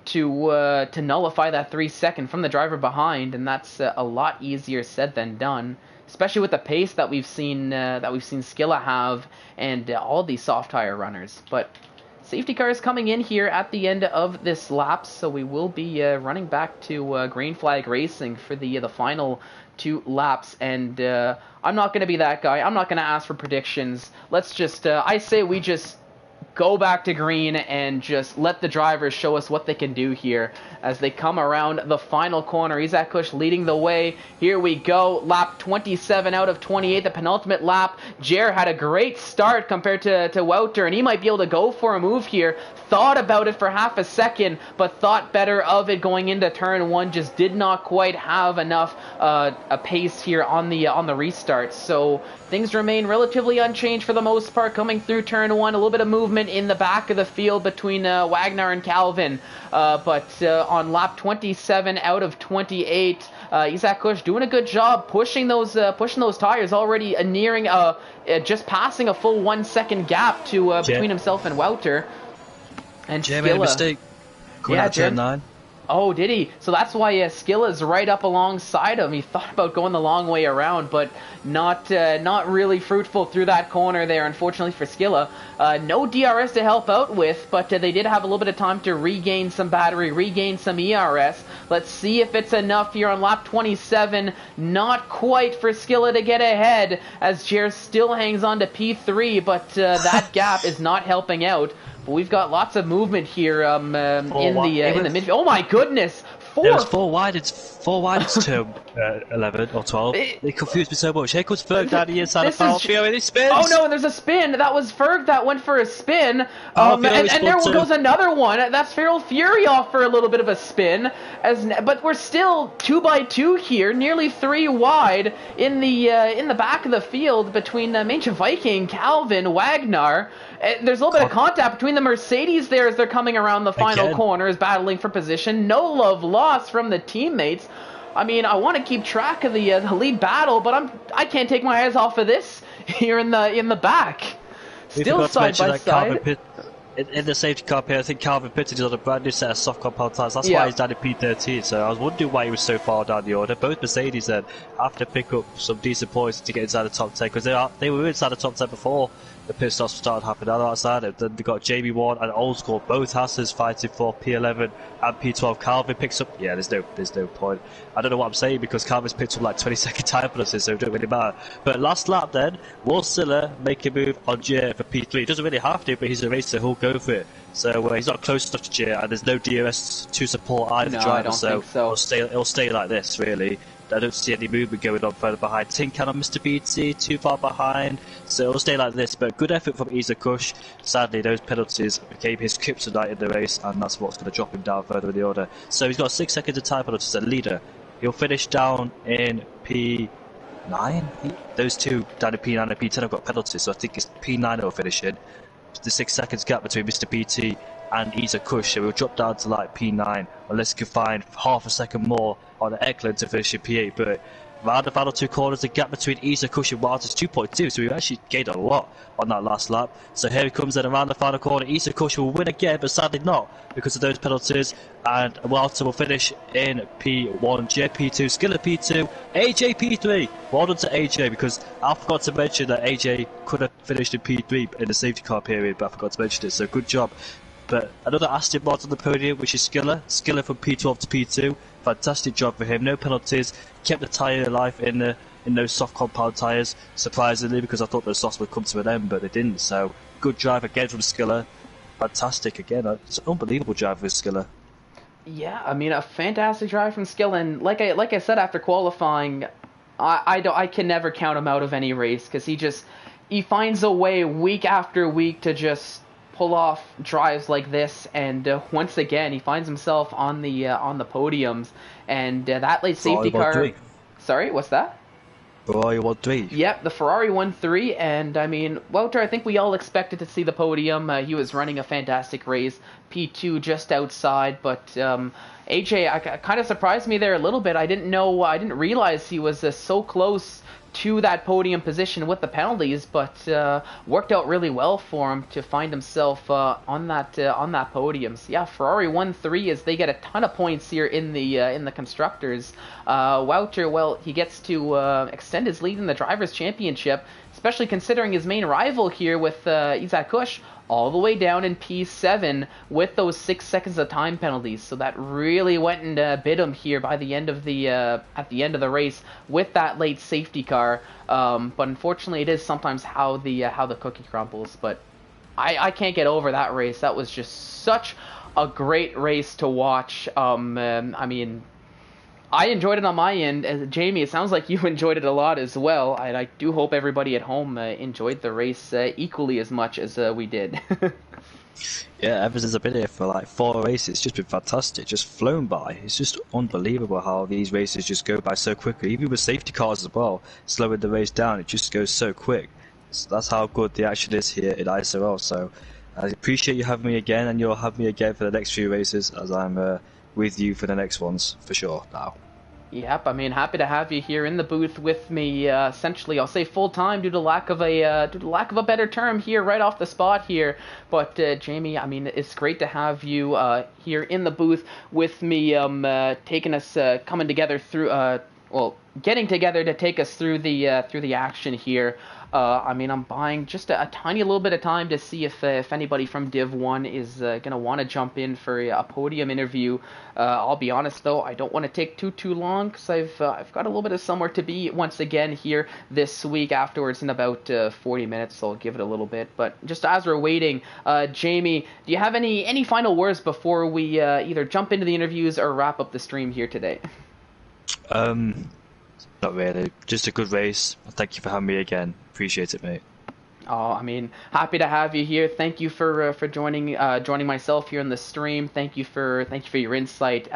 to nullify that 3 second from the driver behind, and that's a lot easier said than done, especially with the pace that we've seen Skilla have and all these soft tire runners. But safety cars coming in here at the end of this lap, so we will be running back to green flag racing for the final 2 laps. And I'm not going to be that guy. I'm not going to ask for predictions. Let's just, I say we just go back to green and just let the drivers show us what they can do here as they come around the final corner. Isaac Kush leading the way. Here we go. Lap 27 out of 28, the penultimate lap. Jer had a great start compared to Wouter, and he might be able to go for a move here. Thought about it for half a second, but thought better of it going into turn 1. Just did not quite have enough a pace here on the restart. So things remain relatively unchanged for the most part coming through turn 1. A little bit of movement in the back of the field between Wagner and Calvin. But on lap 27 out of 28, Isaac Kush doing a good job pushing those tires, already nearing just passing a full 1 second gap to between himself and Wouter. And Jay made a mistake. Going out turn 9. Oh, did he? So that's why Skilla's right up alongside him. He thought about going the long way around, but not really fruitful through that corner there, unfortunately for Skilla. No DRS to help out with, but they did have a little bit of time to regain some battery, regain some ERS. Let's see if it's enough here on lap 27. Not quite for Skilla to get ahead, as Jer still hangs on to P3, but that gap is not helping out. But we've got lots of movement here in the midfield. Oh my goodness! There was 4 wide. It's 4 wide. It's turn 11 or 12. They confused me so much. Here comes Ferg down the inside of Fio, and he spins. Oh no! And there's a spin. That was Ferg that went for a spin. And there goes another one. That's Feral Fury off for a little bit of a spin. But we're still 2 by 2 here, nearly 3 wide in the back of the field between Mainz Viking, Calvin, Wagner. There's a little bit of contact between the Mercedes there as they're coming around the final corners, battling for position. No love lost from the teammates. I mean, I want to keep track of the lead battle, but I can't take my eyes off of this here in the back. Still side by side. In the safety car here, I think Calvin pitted on a brand new set of soft compound tyres. That's why he's down in P13. So I was wondering why he was so far down the order. Both Mercedes then have to pick up some decent points to get inside the top 10, because they were inside the top 10 before the pit stops started happening on the outside. Then they got Jamie Ward and Old School, both Hasses fighting for P11 and P12. Calvin picks up. Yeah, there's no point. I don't know what I'm saying, because Calvin's picked up like 20-second time penalties, so it don't really matter. But last lap then, will Silla make a move on Jay for P3? He doesn't really have to, but he's a racer who'll go for it. So he's not close enough to Jay, and there's no DRS to support either driver. I don't think so. It'll stay like this, really. I don't see any movement going on further behind. Tin Can on Mr. BT, too far behind, so it'll stay like this. But good effort from Isa Kush. Sadly, those penalties became his kryptonite in the race, and that's what's going to drop him down further in the order. So he's got 6 seconds of time penalties as a leader. He'll finish down in P9. Those two down in P9 and P10 have got penalties, so I think it's P9 he'll finish in. The 6 seconds gap between Mr. BT and Isa Kush, so we'll drop down to like P9 unless he can find half a second more on Eklund to finish in P8. But around the final 2 corners, the gap between Isa Kush and Wild is 2.2, so we've actually gained a lot on that last lap. So here he comes in around the final corner. Isa Kush will win again, but sadly not because of those penalties, and Wild will finish in P1, JP2, Skilla P2, AJ P3. Well done to AJ, because I forgot to mention that AJ could have finished in P3 in the safety car period, but I forgot to mention it, so good job. But another Aston mod on the podium, which is Skilla from P12 to P2. Fantastic job for him, no penalties, kept the tyre alive in those soft compound tyres, surprisingly, because I thought those softs would come to an end, but they didn't. So good drive again from Skilla. Fantastic again. It's an unbelievable drive with Skilla. Yeah, I mean, a fantastic drive from Skilla, and like I said after qualifying, I can never count him out of any race, because he finds a way week after week to just pull off drives like this, and once again he finds himself on the podiums, and that late safety car. Sorry, what's that? Ferrari 1-3. Yep, the Ferrari 1-3, and I mean, Wouter, I think we all expected to see the podium. He was running a fantastic race, P2 just outside, but AJ kind of surprised me there a little bit. I didn't realize he was so close to that podium position with the penalties, but worked out really well for him to find himself on that podium. So yeah, Ferrari 1-3 as they get a ton of points here in the constructors. Wouter, well, he gets to extend his lead in the drivers' championship. It's especially considering his main rival here with Isaac Kush all the way down in P7 with those 6 seconds of time penalties. So that really went and bit him here by the end of the at the end of the race with that late safety car. But unfortunately, it is sometimes how the cookie crumbles. But I can't get over that race. That was just such a great race to watch. I mean, I enjoyed it on my end. Jamie, it sounds like you enjoyed it a lot as well. And I do hope everybody at home enjoyed the race equally as much as we did. Yeah, ever since I've been here for like 4 races, it's just been fantastic, just flown by. It's just unbelievable how these races just go by so quickly. Even with safety cars as well, slowing the race down, it just goes so quick. So that's how good the action is here in ISRL. So I appreciate you having me again, and you'll have me again for the next few races as I'm with you for the next ones for sure now. Yep, I mean, happy to have you here in the booth with me. Essentially, I'll say full time due to lack of a better term here right off the spot here. But Jamie, I mean, it's great to have you here in the booth with me, taking us coming together through getting together to take us through the action here. I mean, I'm buying just a tiny little bit of time to see if anybody from Div 1 is going to want to jump in for a podium interview. I'll be honest, though, I don't want to take too long because I've got a little bit of somewhere to be once again here this week afterwards in about 40 minutes, so I'll give it a little bit. But just as we're waiting, Jamie, do you have any final words before we either jump into the interviews or wrap up the stream here today? Not really. Just a good race. Thank you for having me again. Appreciate it, mate. Oh, I mean, happy to have you here. Thank you for joining myself here in the stream. Thank you for your insight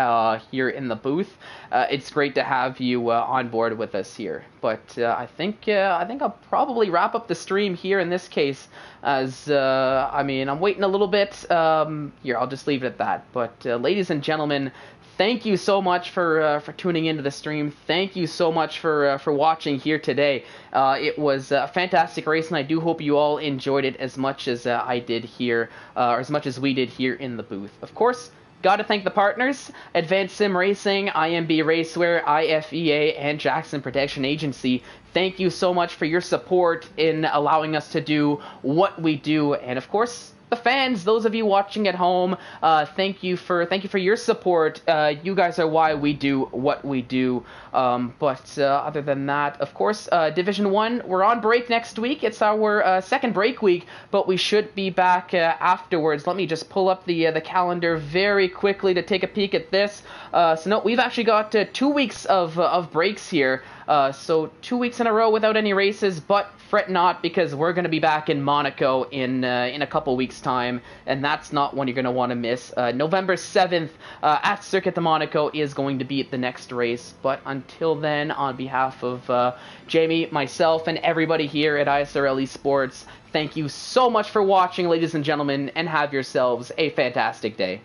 here in the booth. It's great to have you on board with us here. But I think I'll probably wrap up the stream here in this case, as I mean, I'm waiting a little bit. Here, I'll just leave it at that. But ladies and gentlemen, thank you so much for tuning into the stream. Thank you so much for watching here today. It was a fantastic race, and I do hope you all enjoyed it as much as I did here, or as much as we did here in the booth. Of course, got to thank the partners: Advanced Sim Racing, IMB Raceware, IFEA, and Jackson Protection Agency. Thank you so much for your support in allowing us to do what we do, and of course, the fans, those of you watching at home, thank you for your support. You guys are why we do what we do. But other than that, of course, Division 1, we're on break next week. It's our second break week, but we should be back afterwards. Let me just pull up the calendar very quickly to take a peek at this. So no, we've actually got 2 weeks of breaks here. So 2 weeks in a row without any races, but fret not, because we're going to be back in Monaco in a couple weeks time, and that's not one you're going to want to miss. November 7th at Circuit de Monaco is going to be the next race. But until then, on behalf of Jamie, myself, and everybody here at ISRL Esports, thank you so much for watching, ladies and gentlemen, and have yourselves a fantastic day.